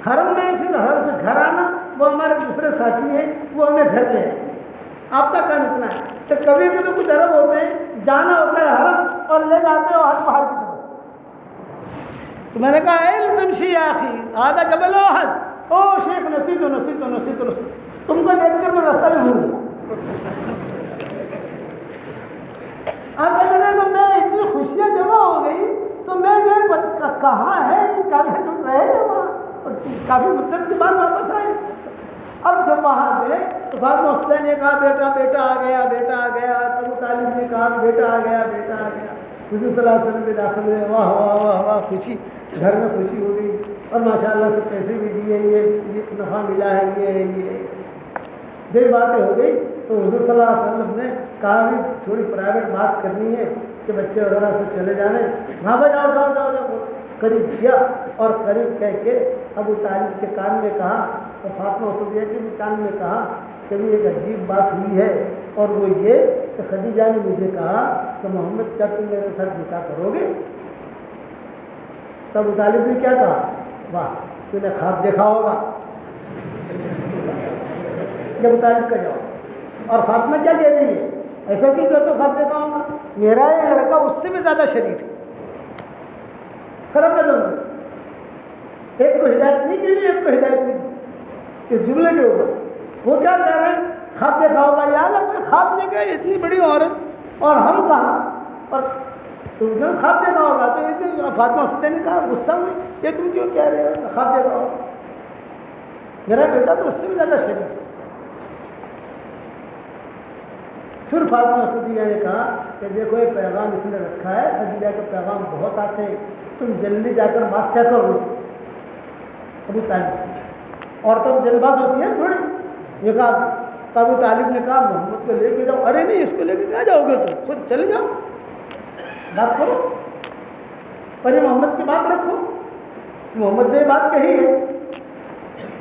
حرم میں پھر حرم سے گھر آنا، وہ ہمارے دوسرے ساتھی ہیں، وہ ہمیں گھر لے آئیں گے. آپ کا کام اتنا ہے. تو کبھی کبھی کچھ عرب ہوتے ہیں جانا ہوتا ہے حرم اور لے جاتے ہو ہر پہاڑ کی طرف. تو میں نے کہا اے تمشی یا اخی آدھا جبل احد، او شیخ نسیت و نسیت و نسیت و نسیت. تم کو دیکھ کر میں راستہ بھی بھول گیا. آپ کہتے ہیں تو میں اتنی خوشیاں جمع ہو گئی تو میں کہاں ہے یہ کالے لوگ رہے ہیں وہاں. کافی مدت کے بعد واپس آئے. اب جب وہاں گئے تو فاطمہ حسین نے کہا بیٹا بیٹا آ گیا، بیٹا آ گیا. ابو طالب نے کہا بیٹا آ گیا، بیٹا آ گیا. حضور صلی اللہ علیہ وسلم بھی داخل ہوئے. واہ واہ واہ واہ، خوشی، گھر میں خوشی ہو گئی. اور ماشاء اللہ سے پیسے بھی دیے، یہ نفع ملا ہے، یہ باتیں ہو گئی. تو حضور صلی اللہ علیہ وسلم نے کہا بھی تھوڑی پرائیویٹ بات کرنی ہے کہ بچے وغیرہ سے چلے جانے. ہاں بھائی جاؤ جاؤ جاؤ جاؤ. قریب کیا اور قریب کہہ کے ابو طالب کے کان میں کہا اور فاطمہ حسین کے بھی کان میں کہا کہ بھی ایک عجیب بات ہوئی ہے، اور وہ یہ کہ خدیجہ نے مجھے کہا کہ محمد کیا تم میرے ساتھ نکاح کرو گے؟ تو ابو طالب نے کیا کہا؟ واہ تو نے خواب دیکھا ہوگا. کہ ابو طالب کا جواب. اور فاطمہ کیا کہہ رہی ہے؟ ایسا کہ جو تو خواب دیکھا ہوگا، میرا یہ لڑکا اس سے بھی زیادہ شریف ہے. فرق ہے دونوں. ایک کو ہدایت نہیں کی، ایک کو ہدایت نہیں کی. اس جملے کے اوپر وہ کیا کہہ رہے ہیں؟ خواب دیکھا ہوگا. یاد ہے کوئی خواب نہیں کہ اتنی بڑی عورت اور ہم کہاں، اور تم نے خواب دیکھا ہوگا. تو فاطمہ حسین نے کہا غصہ ہوئی کہ تم کیوں کہہ رہے ہو خواب دیکھا ہوگا؟ میرا بیٹا تو اس سے بھی زیادہ شریف ہے. پھر فاطمہ صدیقہ نے کہا کہ دیکھو یہ پیغام اس نے رکھا ہے، خدیجہ کے پیغام بہت آتے ہیں، تم جلدی جا کر بات کیا کر لو ابو طالب سے. عورتوں جلد باز ہوتی ہے تھوڑی. یہ کہا تو ابو طالب نے کہا محمد کو لے کے جاؤ. ارے نہیں، اس کو لے کے کہاں جاؤ گے تم، خود چلے جاؤ بات کرو. پر یہ محمد کی بات رکھو، محمد نے بات کہی ہے.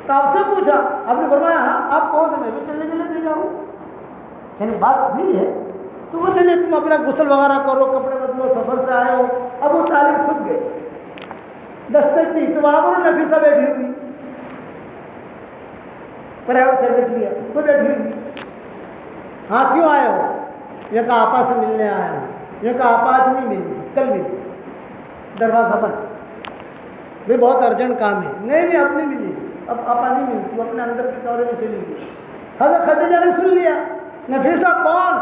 تو آپ سے پوچھا، آپ نے فرمایا ہاں آپ کہو تو میں بھی چلنے کے لیے جاؤں. یعنی بات بھی ہے. تو وہ نہیں تم اپنا غسل وغیرہ کرو، کپڑے بدلو، سفر سے آئے ہو. ابو طالب خود گئے. دستک دی تو وہاں پر نفیسہ بیٹھی ہوئی، پرائیویٹ سیکرٹری ہے، وہ بیٹھی ہوئی. ہاں کیوں آئے ہو؟ یہ کہا آپا سے ملنے آیا ہوں. یہ کہا آپا آج نہیں ملی، کل ملی. دروازہ بند، بھی بہت ارجنٹ کام ہے. نہیں اب نہیں ملی، اب آپا نہیں ملی، تو اپنے اندر کے کمرے میں چلی گئی. حضرت خدیجہ نے سن لیا. نفیسہ کون؟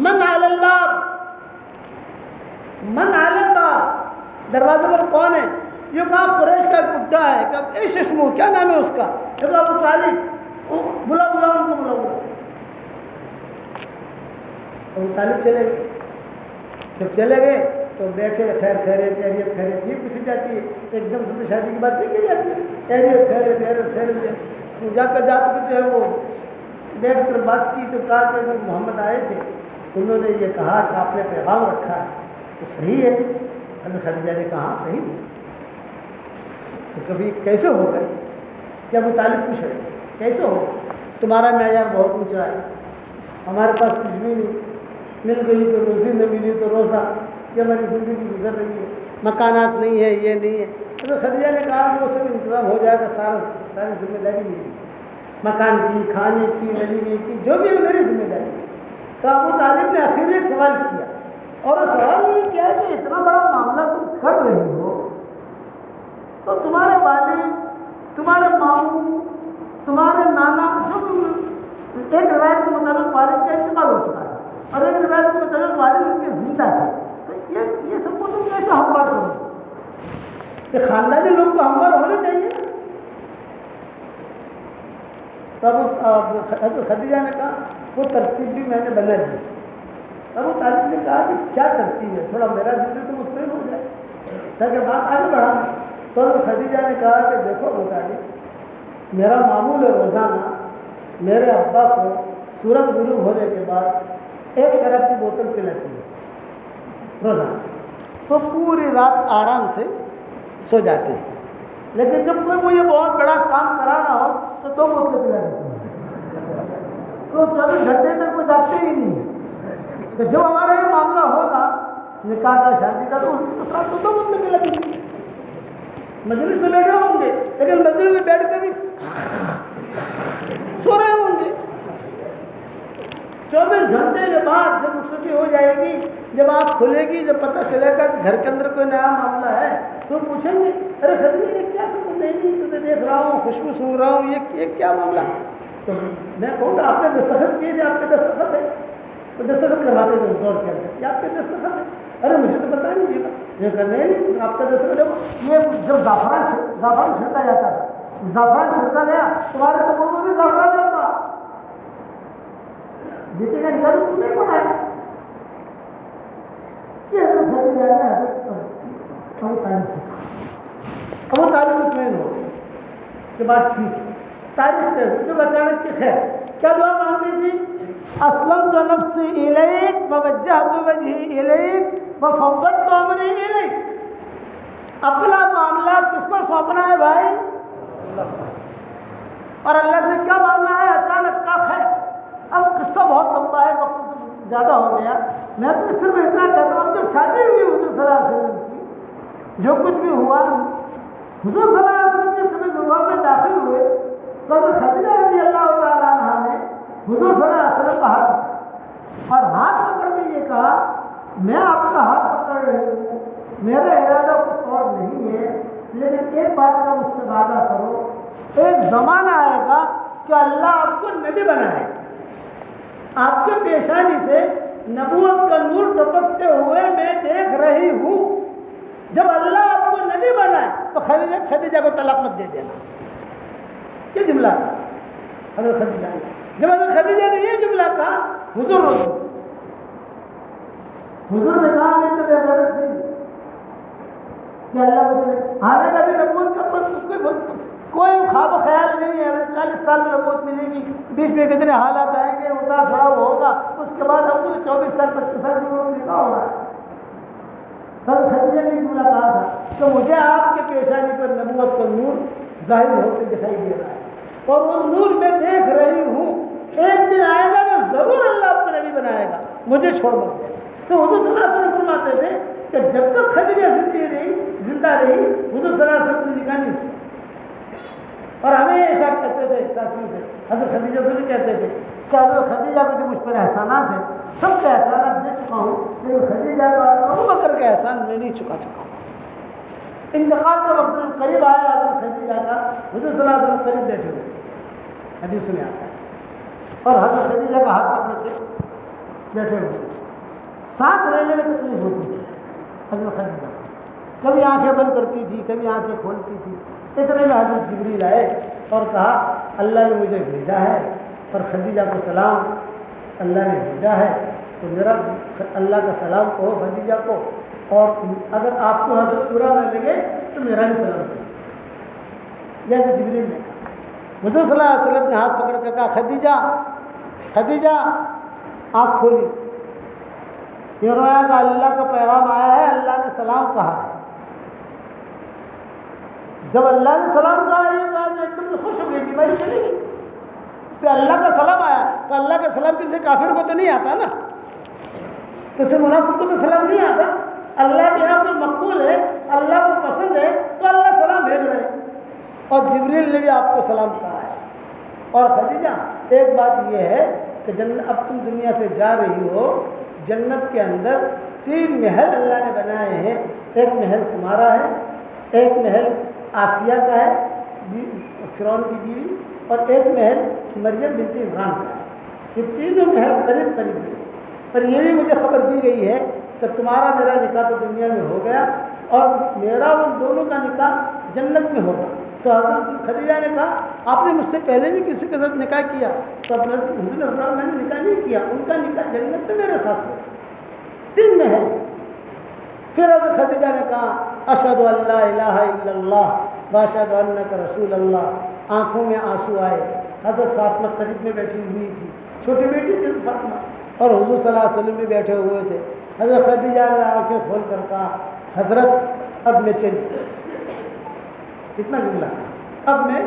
من علی الباب، من علی الباب، دروازے پر کون ہے؟ یہ کہا قریش کا بڈھا ہے. کہ ایش اسمو، کیا نام ہے اس کا؟ یہ کہا ابو طالب. بلا ان کو بلا. ابو طالب چلے گئے. جب چلے گئے تو بیٹھے، خیر خیریت، خیریت خیریت یہ پوچھی جاتی ہے. ایک دم سے شادی کی بات نہیں کی جاتی ہے. خیریت خیریت خیریت خیریت. جا کر جو ہے وہ بیٹھ کر بات کی تو کہا کہ محمد آئے تھے، انہوں نے یہ کہا کہ آپ نے پیغام رکھا ہے تو صحیح ہے. حضرت خدیجہ نے کہا صحیح ہے. تو کبھی کیسے ہوگا یہ؟ ابو طالب پوچھ رہے کیسے ہوگا؟ تمہارا معیار بہت اونچا ہے، ہمارے پاس کچھ بھی نہیں. مل گئی تو روزی، نہ ملی تو روزہ. یہ ہماری زندگی گزر رہی ہے، مکانات نہیں ہے، یہ نہیں ہے. حضرت خدیجہ نے کہا کہ وہ سب انتظام ہو جائے گا، ساری ذمہ داری میری، مکان کی، کھانے کی، ولیمے کی، جو بھی ہے میری ذمہ داری ہے. تو ابو طالب نے آخر ایک سوال کیا، اور سوال یہ کیا کہ اتنا بڑا معاملہ تم کر رہی ہو تو تمہارے والد، تمہارے ماموں، تمہارے نانا، جو بھی، ایک روایت کے مطابق والد کا انتقال ہو چکا ہے اور ایک روایت کے مطابق والد ان کے زندہ ہے. تو یہ سب کو تم کیسے ہموار کرو؟ یہ خاندانی لوگ تو ہموار ہونے چاہیے. تو ابو خدیجہ نے کہا وہ ترتیب بھی میں نے بنا دی. ابو طالب نے کہا کہ کیا ترتیب ہے، تھوڑا میرا دل بھی تو مطمئن ہو جائے تاکہ بات آگے بڑھانا. تو خدیجہ نے کہا کہ دیکھو ابو طالب، میرا معمول ہے روزانہ میرے ابا کو سورج غروب ہونے کے بعد ایک شراب کی بوتل پلاتی ہے روزانہ، تو پوری رات آرام سے سو جاتے ہیں. لیکن جب کوئی مجھے بہت بڑا کام کرانا ہو تو 2 بوتلیں پلا دیتے ہیں، تو 24 گھنٹے تک وہ جاگتے ہی نہیں ہیں. تو جب ہمارا یہ معاملہ ہوگا نکاح کا شادی کا تو اس کے ساتھ تو 2 بوتلیں پلا دیتے ہیں. مجلس میں بیٹھے ہوں گے لیکن مجلس میں بیٹھ کے بھی سو رہے ہوں گے. 24 گھنٹے کے بعد جب رخصتی ہو جائے گی، جب آپ کھلے گی، جب پتہ چلے گا کہ گھر کے اندر کوئی نیا معاملہ ہے تو پوچھیں گے ارے خدیجہ یہ کیا سب نہیں دیکھ رہا ہوں، خوشبو سونگ رہا ہوں، یہ کیا معاملہ. تو میں کہوں گا آپ نے دستخط کیے تھے، آپ کے دستخط ہے تو دستخط کرواتے ہوئے دور کر کے آپ کے دستخط ہے. ارے مجھے تو پتہ نہیں چلا. یہ کرنے نہیں آپ کا دستخط. یہ جب زعفران چھڑکا جاتا تھا، زعفران چھڑکا گیا تمہارے تو وہ بھی زعفران جاتا جتنے کا نکل تم نہیں پڑھا ہے. یہ ابو طالب مطمئن ہو کہ بات ٹھیک ہے. تاریخ پہ جب اچانک کی خیر کیا دعا مانگتی تھی؟ اسلمت نفسی الیک ووجہت وجہی الیک وفوضت امری الیک. اپنا معاملہ کس کو سونپنا ہے بھائی؟ اور اللہ سے کیا مانگنا ہے؟ اچانک کا خیر. اب قصہ بہت لمبا ہے، وقت زیادہ ہو گیا. میں تو صرف اتنا کہتا ہوں جب شادی ہوئی حضور صلی اللہ علیہ وسلم کی، جو کچھ بھی ہوا، حضور صلی اللہ علیہ وسلم جب شب ظہر میں داخل ہوئے تو خدیجہ رضی اللہ تعالیٰ عنہا نے حضور صلی اللہ علیہ وسلم کا ہاتھ پکڑا اور ہاتھ پکڑ کے یہ کہا میں آپ کا ہاتھ پکڑ رہی ہوں، میرا ارادہ کچھ اور نہیں ہے، لیکن ایک بات کا مجھ سے وعدہ کرو، ایک زمانہ آئے گا کہ اللہ آپ کو نبی بنائے، آپ کے پیشانی سے نبوت کا نور ٹپکتے ہوئے میں دیکھ رہی ہوں. جب اللہ آپ کو نبی بنائے تو خدیجہ کو طلاق مت دے دینا. یہ جملہ تھا حضرت خدیجہ نے. جب حضرت خدیجہ نے یہ جملہ کہا حضور نے کہا میں تو بے غیرت تھی کہ اللہ مجھے، حالانکہ ابھی نبوت کا کوئی خواب و خیال نہیں ہے. 40 سال میں نبوت ملے گی، بیچ میں کتنے حالات آئیں گے، اتار چڑھاؤ ہوگا، اس کے بعد ہم تو 24 سال 25 سال کی نبوت نکاح ہوگا. حضرت خدیجہ نے جملہ کہا تھا کہ مجھے آپ کے پیشانی پر نبوت کا نور ظاہر ہوتے دکھائی دے رہا ہے اور وہ نور میں دیکھ رہی ہوں ایک دن آئے گا کہ ضرور اللہ آپ کو نبی بنائے گا، مجھے چھوڑ مت دے. تو حضور صلی اللہ علیہ وسلم فرماتے تھے کہ جب تک خدیجہ زندہ رہی حضور صلی اللہ علیہ وسلم نے نکاح نہیں کی. اور ہمیشہ کہتے تھے ساتھیوں سے، حضرت خدیجہ سے بھی کہتے تھے کہ حضرت خدیجہ کو جو مجھ پر احسانات ہیں سب کے احسانات دے چکا ہوں، لیکن خدیجہ کا ابو بکر کا احسان میں نہیں چکا ہوں. انتقال کا وقت قریب آیا حضرت خدیجہ کا، حضور صلی اللہ علیہ وسلم قریب بیٹھے ہوئے، حدیث میں آتا ہے، اور حضرت خدیجہ کا ہاتھ پکڑ کے بیٹھے ہوئے. سانس لینے میں تکلیف ہوتی تھی حضرت خدیجہ، کبھی آنکھیں بند کرتی تھی کبھی آنکھیں کھولتی تھی. اتنے میں حضرت جبریل آئے اور کہا اللہ نے مجھے بھیجا ہے اور خدیجہ کو سلام اللہ نے بھیجا ہے، تو میرا اللہ کا سلام کہو خدیجہ کو، اور اگر آپ کو حضرت پورا نہ لگے تو میرا بھی سلام کرو. جیسے جبریل نے کہا. حضور صلی اللہ علیہ وسلم نے ہاتھ پکڑ کر کہا خدیجہ آنکھ کھولی. یہ رویا کہ اللہ کا پیغام آیا ہے، اللہ نے سلام کہا ہے. جب اللہ نے سلام کہا یہ بات ایک دم خوش ہو گئی، بیماری چلی گئی کہ اللہ کا سلام آیا. تو اللہ کا سلام کسی کافر کو تو نہیں آتا نا، کسی منافق کو تو سلام نہیں آتا. اللہ کے یہاں تو مقبول ہے، اللہ کو پسند ہے تو اللہ سلام بھیج رہے ہیں، اور جبریل نے بھی آپ کو سلام کہا ہے. اور خدیجہ ایک بات یہ ہے کہ اب تم دنیا سے جا رہی ہو، جنت کے اندر 3 محل اللہ نے بنائے ہیں. ایک محل تمہارا ہے، ایک محل آسیہ کا ہے فرعون کی بیوی، اور ایک محل مریم بنت عمران کا ہے. یہ تینوں محل قریب قریب ہیں. پر یہ بھی مجھے خبر دی گئی ہے کہ تمہارا میرا نکاح تو دنیا میں ہو گیا اور میرا ان دونوں کا نکاح جنت میں ہوگا. تو حضرت خدیجہ نے کہا آپ نے مجھ سے پہلے بھی کسی کے ساتھ نکاح کیا؟ تو اپنے حضور نے فرمایا میں نے نکاح نہیں کیا، ان کا نکاح جنت میں میرے ساتھ ہوا، دل میں ہے۔ پھر حضرت خدیجہ نے کہا اشہد ان لا الہ الا اللہ واشہد انک رسول اللہ۔ آنکھوں میں آنسو آئے۔ حضرت فاطمہ قریب میں بیٹھی ہوئی تھی، چھوٹی بیٹی تھی فاطمہ، اور حضور صلی اللہ علیہ وسلم بھی بیٹھے ہوئے تھے۔ حضرت خدیجہ نے آنکھیں کھول کر کہا حضرت اب میں چلی، اتنا جملہ، اب میں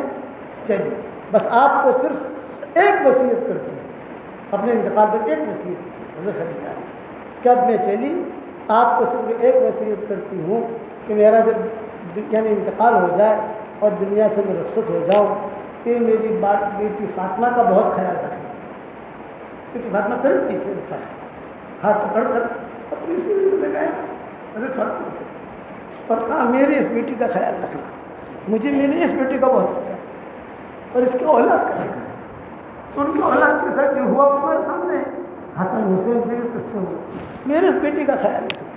چلی، بس آپ کو صرف ایک وصیت کرتی ہوں، اپنے انتقال پر ایک وصیت کی حضرت خدیجہ نے کہ اب میں چلی، آپ کو صرف ایک وصیت کرتی ہوں کہ میرا جب یعنی انتقال ہو جائے اور دنیا سے میں رخصت ہو جاؤں کہ میری بیٹی فاطمہ کا بہت خیال رکھنا، کیونکہ فاطمہ قریب کی تھی، ہاتھ پکڑ کر اپنی سینے میں لگایا حضرت فاطمہ کو، اور کہا میری اس بیٹی کا خیال رکھنا، مجھے میری اس بیٹی کا بہت خیال ہے، اور اس کی اولاد کا خیال ہے، ان کی اولاد کے ساتھ جو ہوا ہمارے سامنے حسن حسین کے قصے ہوئے، میرے اس بیٹی کا خیال رکھنا۔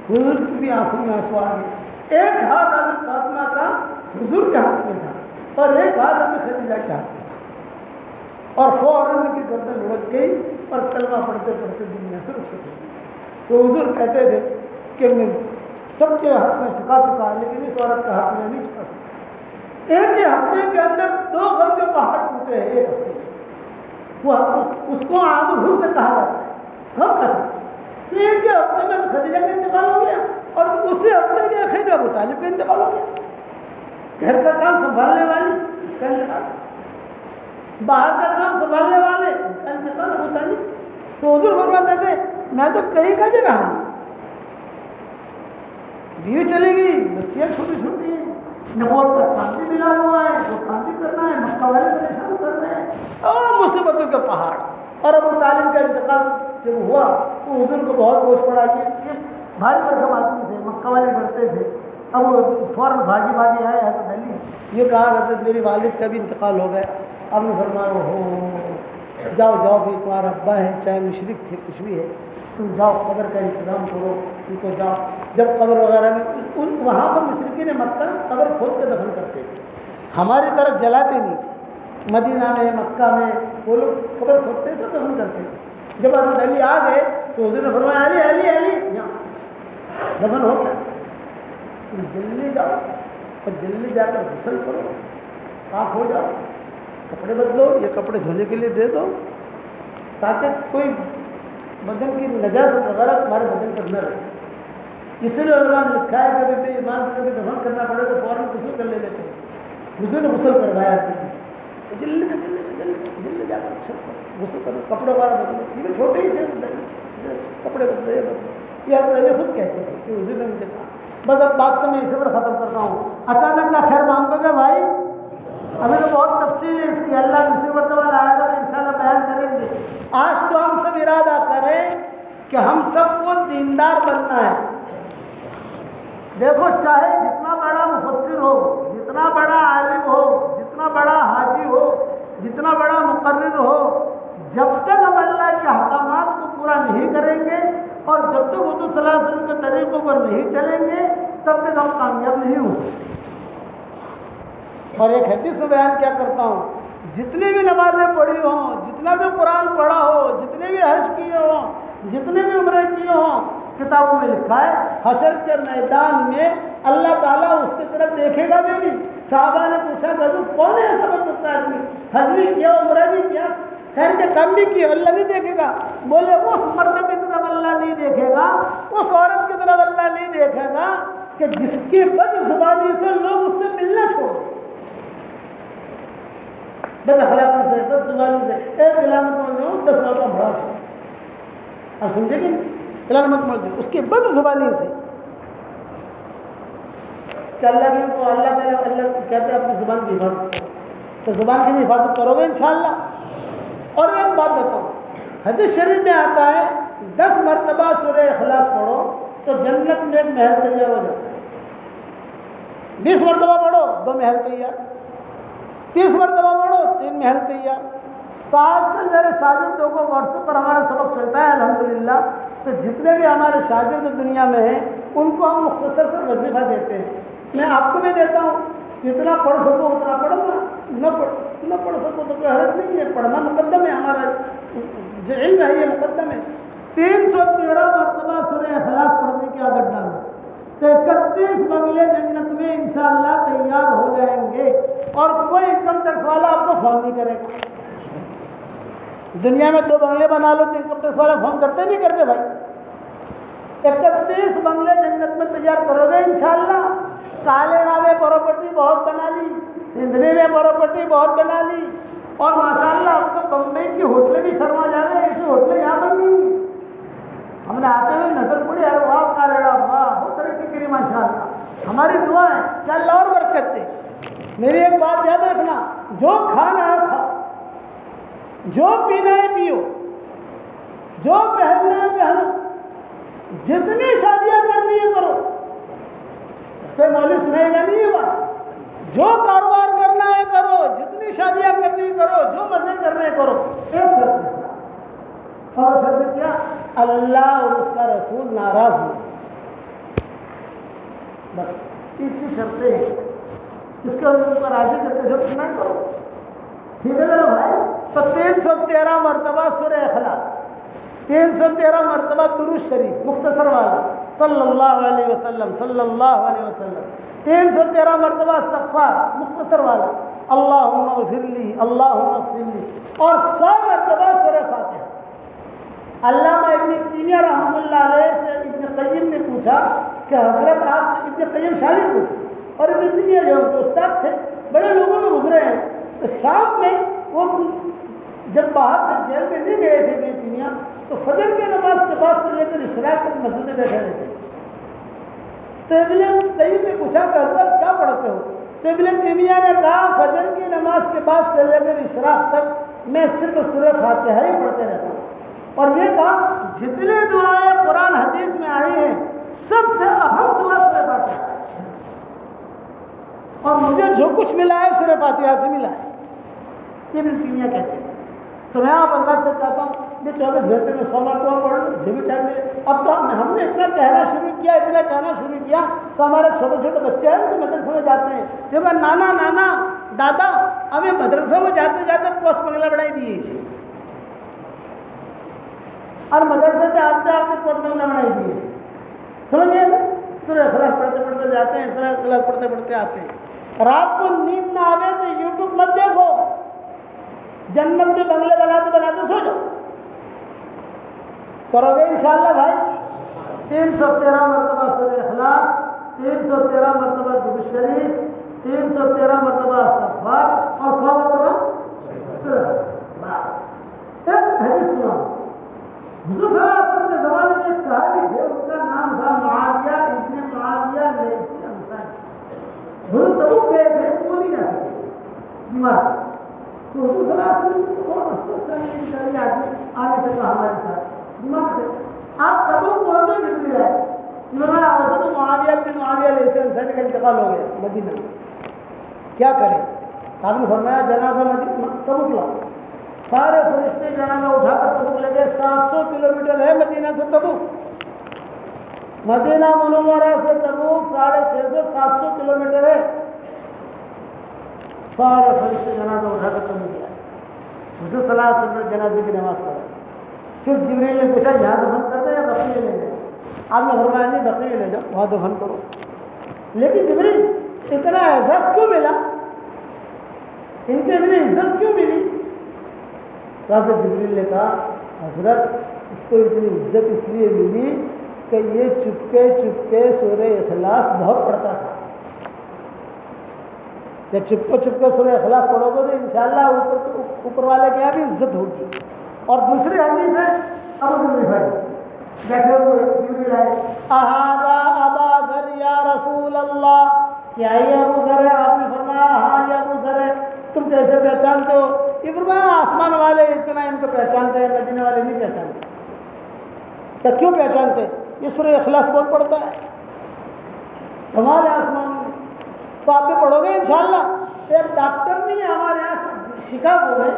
حضور کی بھی آنکھوں میں آنسو آ گئے، ایک ہاتھ حضرت فاطمہ کا حضور کے ہاتھ میں تھا اور ایک ہاتھ حضرت خدیجہ کے ہاتھ میں تھا، اور فوراً کی گردن لڑک گئی اور کلمہ پڑھتے پڑھتے دنیا سے رخصت ہو گئی۔ تو حضور کہتے تھے کہ میں سب کے ہاتھ میں چکا چکا لیکن اس عورت کا ہاتھ میں نہیں چکا سکتا۔ ایک ہی ہفتے کے اندر 2 غم کے پہاڑ ٹوٹے ہیں، ایک ہفتے میں، وہ اس کو عام الحزن کہا جاتا ہے، غم کا ساتھ۔ ایک ہی ہفتے میں خدیجہ کا انتقال ہو گیا اور اسی ہفتے کے آخر میں ابو طالب کا انتقال ہو گیا۔ گھر کا کام سنبھالنے والی اس کا انتقال، باہر کا کام سنبھالنے والے ان کا انتقال ابو طالب۔ تو حضور فرماتے تھے میں تو کہیں کا بھی رہا نہیں، بیوی چلے گئی، بچیاں چھوٹی چھوٹی ہیں، نبوت کا کام بھی ملا ہوا ہے، وہ کام بھی کرنا ہے، مکہ والے پریشان کر رہے ہیں اور مصیبتوں کے پہاڑ۔ اور ابو طالب کا انتقال جب ہوا تو حضور کو بہت بوجھ پڑا، یہ بھاری بھرکم آدمی تھے، مکہ والے ڈرتے تھے۔ اب وہ فوراً بھاگی بھاگی آئے حضرت علی، یہ کہا حضرت میری والد کا بھی انتقال ہو گیا۔ اب نے فرمایا ہو جاؤ جاؤ بھی تمہارا ابا ہے، چاہے مشرک تھے کچھ بھی ہے، تم جاؤ قبر کا انتظام کرو، ان کو جاؤ۔ جب قبر وغیرہ میں وہاں پر مشرکین مکہ قبر کھود کے دفن کرتے تھے، ہماری طرف جلاتے نہیں تھے۔ مدینہ میں مکہ میں وہ لوگ قبر کھودتے تھے دفن کرتے تھے۔ جب حضرت علی آ گئے تو حضور نے فرمایا علی علی علی یہاں دفن ہو گیا، تم جلدی جاؤ اور جلدی جا کر غسل کرو، پاک ہو جاؤ، کپڑے بدلو، یہ کپڑے دھونے کے لیے دے دو تاکہ کوئی بدن کی نجاست وغیرہ تمہارے بدن پر نہ رہے۔ اس لیے علماء نے لکھا ہے کہ بے ایمان کو کبھی دفن کرنا پڑے تو فوراً غسل کر لینا چاہیے۔ حضور نے غسل کروایا جلدی جلدی جا کر غسل کرو، کپڑے وغیرہ بدلو، یہ چھوٹے ہی تھے کپڑے بدلے یہ حضرت خود کہتے تھے کہ حضور نے مجھے کہا۔ بس اب بات تو میں اسی پر ختم کرتا ہوں۔ اچانک کا خیر مانگو گے بھائی، ابھی تو بہت تفصیل ہے اس کی، اللہ دوسری مرتبہ لائے گا تو انشاءاللہ بیان کریں گے۔ آج تو ہم سب ارادہ کریں کہ ہم سب کو دیندار بننا ہے۔ دیکھو چاہے جتنا بڑا مفسر ہو، جتنا بڑا عالم ہو، جتنا بڑا حاجی ہو، جتنا بڑا مقرر ہو، جب تک ہم اللہ کے احکامات کو پورا نہیں کریں گے اور جب تک حضور صلی اللہ علیہ وسلم کے طریقوں پر نہیں چلیں گے تب تک ہم کامیاب نہیں ہو سکتے۔ اور ایک حدیث میں بیان کیا کرتا ہوں، جتنی بھی نمازیں پڑھی ہوں، جتنا بھی قرآن پڑھا ہو، جتنے بھی حج کیے ہوں، جتنے بھی عمرے کیے ہوں، کتابوں میں لکھا ہے حشر کے میدان میں اللہ تعالیٰ اس کی طرف دیکھے گا بھی نہیں۔ صحابہ نے پوچھا کہ حضور کون ہے ایسا بدبخت آدمی، حج بھی کیا، عمرہ بھی کیا، خیر کے کام بھی کیے، اللہ نہیں دیکھے گا؟ بولے اس مرد کی طرف اللہ نہیں دیکھے گا، اس عورت کی طرف اللہ نہیں دیکھے گا کہ جس کی بد زبانی سے لوگ اس سے ملنا چھوڑ دیں، بد اخلاقی سے، بد زبانی سے۔ ایک علامت موجود 10 سال کا بڑا چھوڑ، آپ سمجھے کہ نہیں؟ علامت موجود اس کی بد زبانی سے کہ اللہ کہتے ہیں اپنی زبان کی حفاظت کرو، تو زبان کی بھی حفاظت کرو گے انشاءاللہ۔ اور ایک بات بتاؤں، حدیث شریف میں آتا ہے 10 مرتبہ سورہ اخلاص پڑھو تو جنت میں ایک محل تیار ہو جاتا ہے، 20 مرتبہ پڑھو 2 محل تیار، 30 مرتبہ پڑھو 3 محل تیار۔ تو آج کل میرے شاگردوں کو واٹس ایپ پر ہمارا سبق چلتا ہے الحمدللہ، تو جتنے بھی ہمارے شاگرد دنیا میں ہیں ان کو ہم مختصر سے وظیفہ دیتے ہیں، میں آپ کو بھی دیتا ہوں جتنا پڑھ سکو اتنا پڑھنا، نہ پڑھ سکو تو کوئی حرج نہیں ہے، پڑھنا مقدم ہے، ہمارا جو علم ہے یہ مقدم ہے۔ 313 مرتبہ سورہ اخلاص پڑھنے کی عادت ڈالو تو 31 بنگلے جنت میں انشاءاللہ تیار ہو جائیں گے، اور کوئی انکم ٹیکس والا آپ کو فون نہیں کرے گا۔ دنیا میں 2 بنگلے بنا لو تو انکم ٹیکس والا فون کرتے نہیں کرتے بھائی؟ 31 بنگلے جنت میں تیار کرو گے انشاءاللہ۔ کالیڑا میں پراپرٹی بہت بنا لی، سندھوی میں پراپرٹی بہت بنا لی، اور ماشاءاللہ اب تو بمبئی کی ہوٹلیں بھی شرما جا رہے ہیں، ایسی ہوٹلیں یہاں بن گئی۔ ہم نے آتے ہوئے نظر پڑی، ارے واہ کالیڑا، واہ بہت ترقی کری ماشاءاللہ۔ ہماری دعا ہے کہ اللہ اور برکت دے۔ میری ایک بات یاد رکھنا، جو کھانا ہے کھاؤ، جو پینا ہے پیو، جو پہننا ہے پہنو، جتنی شادیاں کرنی ہے کرو، کوئی مولوی سنائے گا نہیں یہ بات، جو کاروبار کرنا ہے کرو، جتنی شادیاں کرنی کرو، جو مزے کرنے کرو، ایک شرط ہے، اور شرط کیا؟ اللہ اور اس کا رسول ناراض نہیں، بس اتنی شرطیں ہیں، اس کے اوپر راضی کرتے شرط نہ کرو، ٹھیک ہے میرے بھائی؟ تو 313 مرتبہ سورہ اخلاص، 313 مرتبہ درود شریف مختصر والا صلی اللہ علیہ وسلم، صلی اللہ علیہ وسلم، 313 مرتبہ استغفار مختصر والا اللہم اغفر لی، اللہم اغفر لی، اور 100 مرتبہ سورہ فاتحہ۔ علامہ ابن تیمیہ رحمۃ اللہ علیہ سے ابن قیم نے پوچھا کہ حضرت آپ، ابن قیم شاگرد تھے اور ابن تیمیہ جو استاد تھے، بڑے لوگوں میں گزرے ہیں، تو شام میں وہ جب باہر سے جیل میں نہیں گئے تھے ابن تیمیہ، تو فجر کی نماز کے بعد سے لے کر اشراق تک مسجد میں بیٹھے رہتے تھے۔ تو ابن قیم نے پوچھا کہ حضرت کیا پڑھتے ہو؟ تو ابن تیمیہ نے کہا فجر کی نماز کے بعد سے لے کر اشراق تک میں صرف سورہ فاتحہ ہی پڑھتے رہتا ہوں، اور یہ کہا جتنے دعائیں قرآن حدیث میں آئی ہیں سب سے اہم دعا سورہ فاتحہ ہے، اور مجھے جو کچھ ملا ہے سورہ فاتحہ سے ملا ہے، یہ ابن تیمیہ کہتے ہیں۔ تو میں آپ حضرت سے کہتا ہوں یہ 24 گھنٹے میں 100 مرتبہ پڑھ لو، جو بھی ٹائم ملے۔ اب تو ہم نے اتنا کہنا شروع کیا، اتنا کہنا شروع کیا، تو ہمارے چھوٹے چھوٹے بچے ہیں جو مدرسے میں جاتے ہیں، جو کہ نانا نانا دادا ہمیں مدرسے میں جاتے جاتے پوسٹ بنگلہ بنائی دیے، اور مدرسے سے آتے آتے پوسٹ بنگلہ بنائی دیے، سمجھے نا؟ سورہ اخلاص پڑھتے پڑھتے جاتے ہیں، سورہ اخلاص پڑھتے پڑھتے آتے ہیں۔ رات کو نیند نہ آوے تو یوٹیوب مت دیکھو، جنت میں بنگلے بناتے بناتے سو جاؤ، کرو گے انشاءاللہ بھائی؟ 313 مرتبہ سورہ اخلاص، 313 مرتبہ درود شریف، 313 مرتبہ استغفار، اور 100 مرتبہ سورہ اخلاص۔ ایک حدیث سنا، حضور صلی اللہ علیہ وسلم کے زمانے میں ایک صحابی تھے، ان کا نام تھا معاویہ ابن معاویہ لیثی انصاری۔ حضور تبوک گئے تھے، وہ نہیں جا سکے، بیمار، تو حضور صلی اللہ علیہ وسلم کو بہت افسوس تھا کہ بیچارے آدمی آگے سے کہا ہمارے ساتھ بیمار تھے، آپ تبوک پہنچے جبریل آئے، انہوں نے آوازہ تو معاویہ ابن معاویہ لیثی انصاری کا انتقال ہو گیا مدینہ میں، کیا کریں؟ آپ نے فرمایا جنازہ تبوک لاؤ، سارے فرشتے جنازہ اٹھا کر تبوک لے گئے۔ 700 کلومیٹر ہے مدینہ سے تبوک، مدینہ منورہ سے تبوک 650 700 کلومیٹر ہے، سارے فرشتے جنازہ اٹھا کر تبوک لے گئے۔ حضور صلی اللہ علیہ وسلم نے جنازے کی نماز پڑھائی، پھر جبریل نے پوچھا یہاں دفن کرتے ہیں یا بقیع لے جائیں؟ آپ نے فرمایا نہیں بقیع لے جاؤ، وہاں دفن کرو۔ لیکن جبریل اتنا اعزاز کیوں ملا، ان کو اتنی عزت کیوں ملی؟ تو حضرت جبریل نے کہا حضرت اس کو اتنی عزت اس لیے ملی کہ یہ چپکے چپکے سورہ اخلاص بہت پڑھتا تھا، یا چپکے سورہ اخلاص پڑھو گے تو انشاءاللہ اوپر والے کے یہاں بھی عزت ہوگی۔ اور دوسری حدیث ہے ابو ذر بھائی بیٹھے ہوئے جبریل آئے، اہذا ابا ذر یا رسول اللہ، کیا یہ ابو ذر ہے؟ آپ نے فرمایا ہاں یہ ابو ذر ہے، تم کیسے پہچانتے ہو؟ یہ فرمایا آسمان والے اتنا ان کو پہچانتے ہیں، مدینے والے نہیں پہچانتے۔ کیا کیوں پہچانتے؟ یہ سورہ اخلاص بہت پڑھتا ہے، کمال ہے آسمان میں، تو آپ بھی پڑھو گے انشاءاللہ۔ ایک ڈاکٹر نہیں ہے ہمارے یہاں شکاگو میں،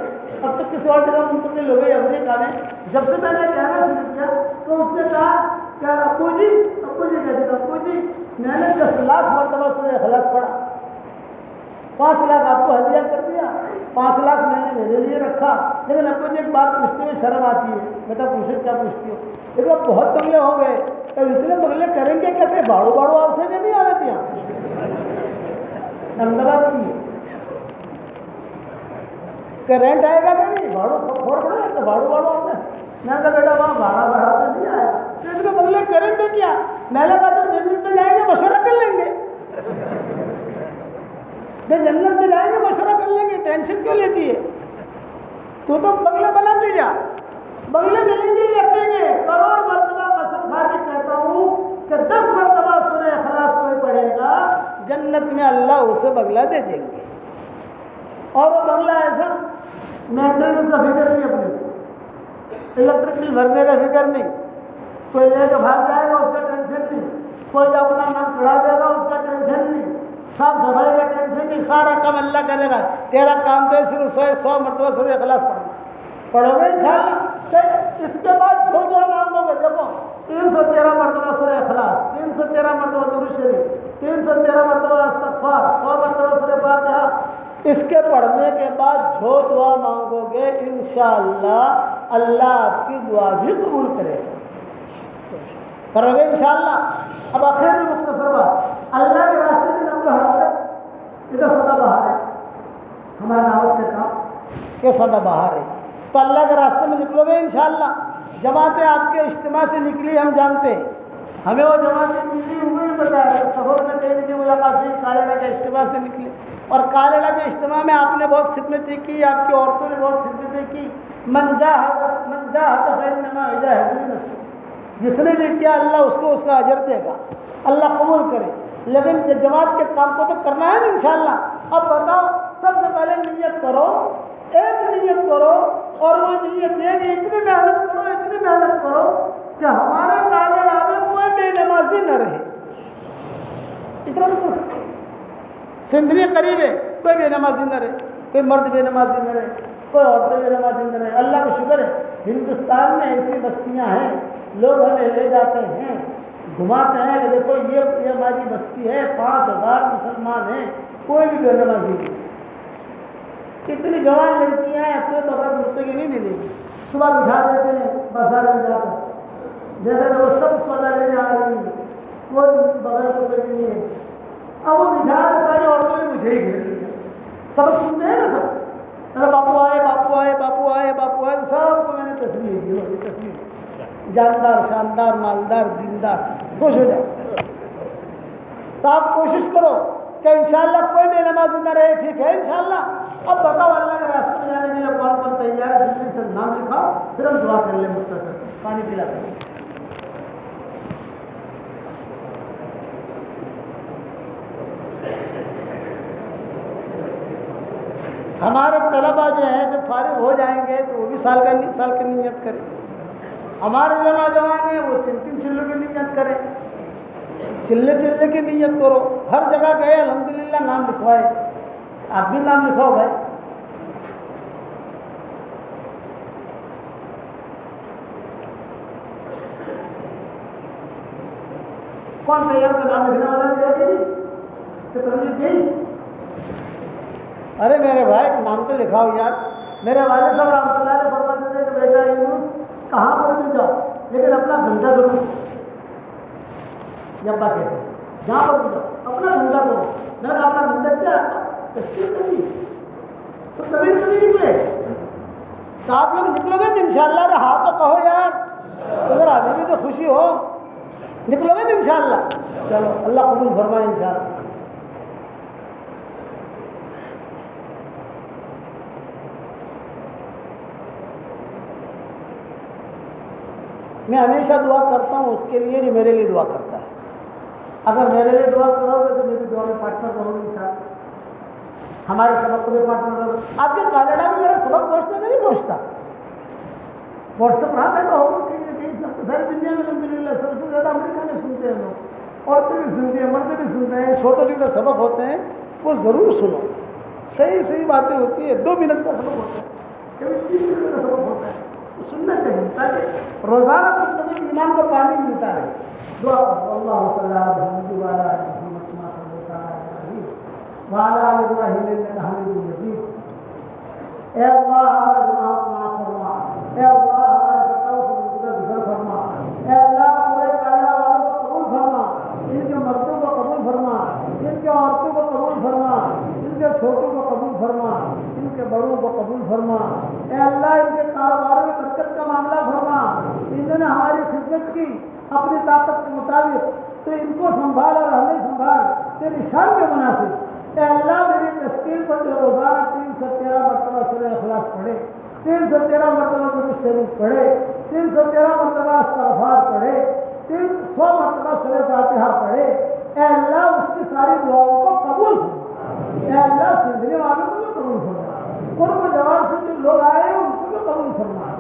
اب تو کسی اور جگہ منتقل ہو گئی امریکہ میں، جب سے میں نے کہنا شروع کیا تو اس نے کہا کہ ابو جی کہتے تھے ابو جی میں نے 10 لاکھ مرتبہ سورہ اخلاص پڑھا، 5 لاکھ آپ کو ہدیہ کر دیا، 5 لاکھ میں نے میرے لیے رکھا، لیکن اب مجھے ایک بات پوچھنے میں شرم آتی ہے، بیٹا پوچھو کیا پوچھتی ہو؟ لیکن اب بہت بنگلے ہو گئے، اب اتنے بنگلے کریں گے کیا؟ کہ باڑو باڑو آپ سے نہیں آ رہے یہاں احمدآباد کی کہ رینٹ آئے گا کہ نہیں؟ باڑو پھوڑ پڑے تو باڑو باڑو آتا ہے۔ میں نے کہا بیٹا وہاں بھاڑا تو نہیں آیا، اتنے بنگلے کریں گے کیا؟ میں نے کہا تو جنت میں جائیں گے مشورہ کر لیں گے، جنت میں جائیں گے مشورہ کر لیں گے، ٹینشن کیوں لیتی ہے؟ تو بنگلے بناتے جا، بنگلے ملیں گے رکھیں گے، کروڑ مرتبہ قسم کھا کے کہتا ہوں کہ 10 مرتبہ سورہ اخلاص کوئی پڑھے گا جنت میں اللہ اسے بنگلہ دے دیں گے۔ اور وہ بنگلہ ایسا مینٹیننس کا فکر نہیں، اپنے الیکٹرک بل بھرنے کا فکر نہیں، کوئی لے کے بھاگ جائے گا اس کا ٹینشن نہیں، کوئی اپنا نام چڑھا دے گا اس کا ٹینشن نہیں، صاف صفائی کا ٹینشن نہیں، سارا کام اللہ کرے گا۔ تیرا کام تو صرف 100 مرتبہ سورہ اخلاص پڑھنا، پڑھو گے انشاءاللہ۔ اس کے بعد جو مانگو گے، دیکھو 313 مرتبہ سورہ اخلاص، 313 مرتبہ درود شریف، 313 مرتبہ استغفار، 100 مرتبہ سورہ فاتحہ، اس کے پڑھنے کے بعد جو دعا مانگو گے انشاءاللہ اللہ آپ کی دعا بھی قبول کرے گا، کرو گے انشاءاللہ۔ اب آخر میں مختصر بات، اللہ کے راستے میں نمبر حضرت ادھر سدا بہار ہے، ہمارا دعوت کا کام یہ سدا بہار ہے، تو اللہ کے راستے میں نکلو گے انشاءاللہ۔ جماعتیں آپ کے اجتماع سے نکلی ہم جانتے ہیں، ہمیں وہ جماعتیں ملی ہوئی بتایا، سفر میں کہیں کی ملاقات ہوئی، کالڑا کے اجتماع سے نکلے، اور کالڑا کے اجتماع میں آپ نے بہت خدمتیں کی، آپ کی عورتوں نے بہت خدمتیں کی، من جاہد فإنما یجاہد لنفسہ، جس نے بھی کیا اللہ اس کو اس کا اجر دے گا، اللہ قبول کرے۔ لیکن جماعت کے کام کو تو کرنا ہے نا انشاءاللہ۔ اب بتاؤ، سب سے پہلے نیت کرو، ایک نیت کرو، اور وہ نیت ہے کہ اتنی محنت کرو کہ ہمارے کالڑا میں کوئی بے نمازی نہ رہے، اتنا تو کر سکتے۔ سندھری قریب ہے، کوئی بے نمازی نہ رہے، کوئی مرد بے نمازی نہ رہے، کوئی عورتیں بے نمازی نہ رہے۔ اللہ کا شکر ہے ہندوستان میں ایسی بستیاں ہیں، لوگ ہمیں لے جاتے ہیں، گھماتے ہیں کہ دیکھو یہ ہماری بستی ہے، 5000 مسلمان ہیں، کوئی بھی بے نمازی نہیں۔ کتنی جوان لڑکیاں ہیں، کوئی بغیر مرتے کی نہیں ملے گی، صبح بٹھا دیتے ہیں بازار میں جا کر، جیسے کہ وہ سب سودا لینے آ رہی ہیں، کوئی بغیر مرتے کی نہیں ہے۔ اب وہ بٹھا کے ساری عورتوں نے مجھے ہی گھیر لیا، سبق سنتے ہیں نا سب، میرا باپو آئے باپو آئے باپو آئے باپو آئے، سب کو میں نے تصویر دی، وہ تصویر جاندار شاندار مالدار دیندار، خوش ہو جائے۔ تو آپ کوشش کرو کہ انشاءاللہ کوئی بے نمازی نہ رہے، ٹھیک ہے انشاءاللہ۔ اب بتاؤ اللہ کے راستے میں جانے کے لیے کون کون تیار ہے؟ جلدی سے نام لکھاؤ، پھر ہم دعا کر لیں مختصر، پانی پلا کر۔ ہمارے طلبا جو ہیں جب فارغ ہو جائیں گے تو وہ بھی سال کی نیت کریں، ہمارے جو نوجوان ہیں وہ 3 چلوں کی نیت کریں، چلے کی نیت کرو، ہر جگہ گئے الحمدللہ نام لکھوائے، آپ بھی نام لکھواؤ بھائی۔ کون تیار کا نام لکھنے والا گئی؟ ارے میرے بھائی نام تو لکھاؤ یار۔ میرے والد صاحب رحمۃ اللہ علیہ فرماتے تھے کہ بیٹا یونس کہاں پر بھی جاؤ لیکن اپنا دھندا کرو، یہ ابا کہتے ہیں جہاں پر بھی جاؤ اپنا دھندا کرو۔ میں نے اپنا دھندا کیا تشکیل کرنی تو کبھی نکلے، تو آپ لوگ نکلو گے تو انشاءاللہ رہا تو کہو یار، اگر ابھی بھی تو خوشی ہو، نکلو گے تو انشاءاللہ۔ چلو اللہ قبول فرمائے انشاءاللہ۔ میں ہمیشہ دعا کرتا ہوں اس کے لیے جو میرے لیے دعا کرتا ہے۔ اگر میرے لیے دعا کرو گے تو میری دعا میں پارٹنر رہو گے انشاءاللہ، ہمارے سبق کو بھی پارٹنر رہو گے۔ آپ کے کالڑا میں میرا سبق پہنچتا کہ نہیں پہنچتا؟ واٹس ایپ رہا تھا ہوگا کہیں نہ کہیں، ساری دنیا میں الحمدللہ سب سے زیادہ امریکہ میں سنتے ہیں لوگ، عورتیں بھی سنتی ہیں، مرد بھی سنتے ہیں۔ چھوٹے چھوٹے سبق ہوتے ہیں وہ ضرور سنو، صحیح باتیں ہوتی ہیں، 2 منٹ کا سبق ہوتا ہے، کبھی 3 منٹ کا سبق ہوتا ہے، سننا چاہیے تاکہ روزانہ کچھ نہ کچھ ایمان کا پانی ملتا رہے۔ دعا اللہ صلی اللہ علیہ وسلم وعلى آل إبراهيم إنك حميد مجيد۔ اے اللہ ہمارے گناہوں کو معاف فرما، اے اللہ ہمارے خطاؤں سے درگزر فرما، اے اللہ پورے کائنات والوں کو قبول فرما، ان کے مردوں کو قبول فرما، ان کے عورتوں کو قبول فرما، ان کے چھوٹوں کو قبول فرما، ان کے بڑوں کو قبول فرما۔ اے اللہ ان کے کاروباروں میں برکت کا معاملہ فرما، انہوں نے ہماری خدمت کی اپنی طاقت کے مطابق، تو ان کو سنبھال اور ہمیں سنبھال تیری شان کے مناسب۔ اے اللہ میری تشکیل پر جو روزانہ 313 مرتبہ سورہ اخلاص پڑھے، 313 مرتبہ درود شریف پڑھے، 313 مرتبہ استغفار پڑھے، 100 مرتبہ سورہ فاتحہ پڑھے، اے اللہ اس کی ساری دعاؤں کو قبول فرما۔ اے اللہ سنگنے والوں کو بھی قبول فرما، قرب و جوار سے جو لوگ آئے ہیں ان کو بھی قبول فرما۔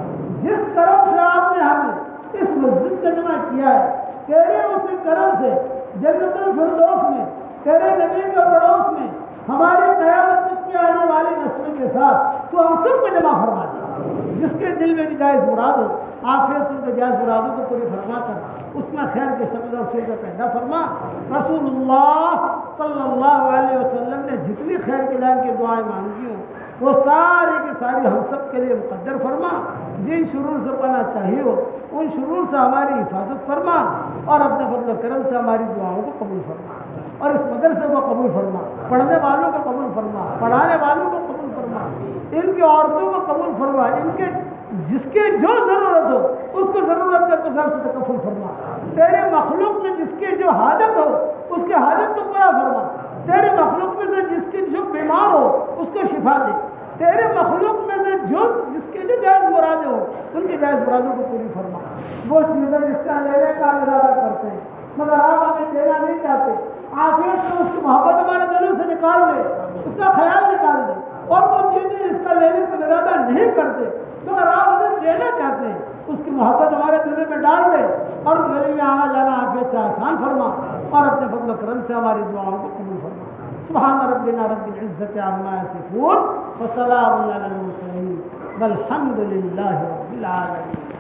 جس کرم سے آپ نے ہمیں اس مسجد کا جمع کیا ہے، تیرے اسی کرم سے جنت الفردوس میں تیرے نبی کے پڑوس میں ہماری قیامت تک کی آنے والی نسلوں کے ساتھ تو ہم سب کو جمع فرما دے۔ جس کے دل میں بھی جائز مراد ہو، آفیت ان کے جائز مرادوں کو پوری فرما کر اس میں خیر کے شکل اور صورت پیدا فرما۔ رسول اللہ صلی اللہ علیہ وسلم نے جتنی خیر کے لائن کی دعائیں مانگی ہوں وہ ساری کی ساری ہم سب کے لیے مقدر فرما۔ جن شرور سے پناہ چاہیے ہو ان شرور سے ہماری حفاظت فرما، اور اپنے فضل و کرم سے ہماری دعاؤں کو قبول فرما، اور اس مدرسے کو قبول فرما، پڑھنے والوں کو قبول فرما، پڑھانے والوں کو قبول فرما، ان کی عورتوں کو قبول فرما، ان کے جس کی جو ضرورت ہو اس کو ضرورت کا تو سے تکفل فرما۔ تیرے مخلوق میں جس کی جو حاجت ہو اس کی حاجت کو پورا فرما۔ تیرے مخلوق میں سے جس کی جو بیمار ہو اس کو شفا دے۔ تیرے مخلوق میں سے جس کے جو جائز مرادیں ہو ان کی جائز مرادوں کو پوری فرما۔ وہ چیزیں جس کا لینے کا ارادہ کرتے ہیں مگر آپ ہمیں دینا نہیں چاہتے، عافیت سے اس کی محبت ہمارے دلوں سے نکال دے، اس کا خیال نکال دے، اور وہ چیزیں جس کا لینے کا ارادہ نہیں کرتے مگر آپ ہمیں دینا چاہتے ہیں اس کی محبت ہمارے دلوں میں ڈال دے، اور گلی میں آنا جانا عافیت سے آسان فرما، اور اپنے فضل و کرم سے ہماری دعاؤں کو قبول فرما۔ سبحان ربنا رب العزت عما یصفون وسلام علی المرسلین والحمد للہ رب العالمین۔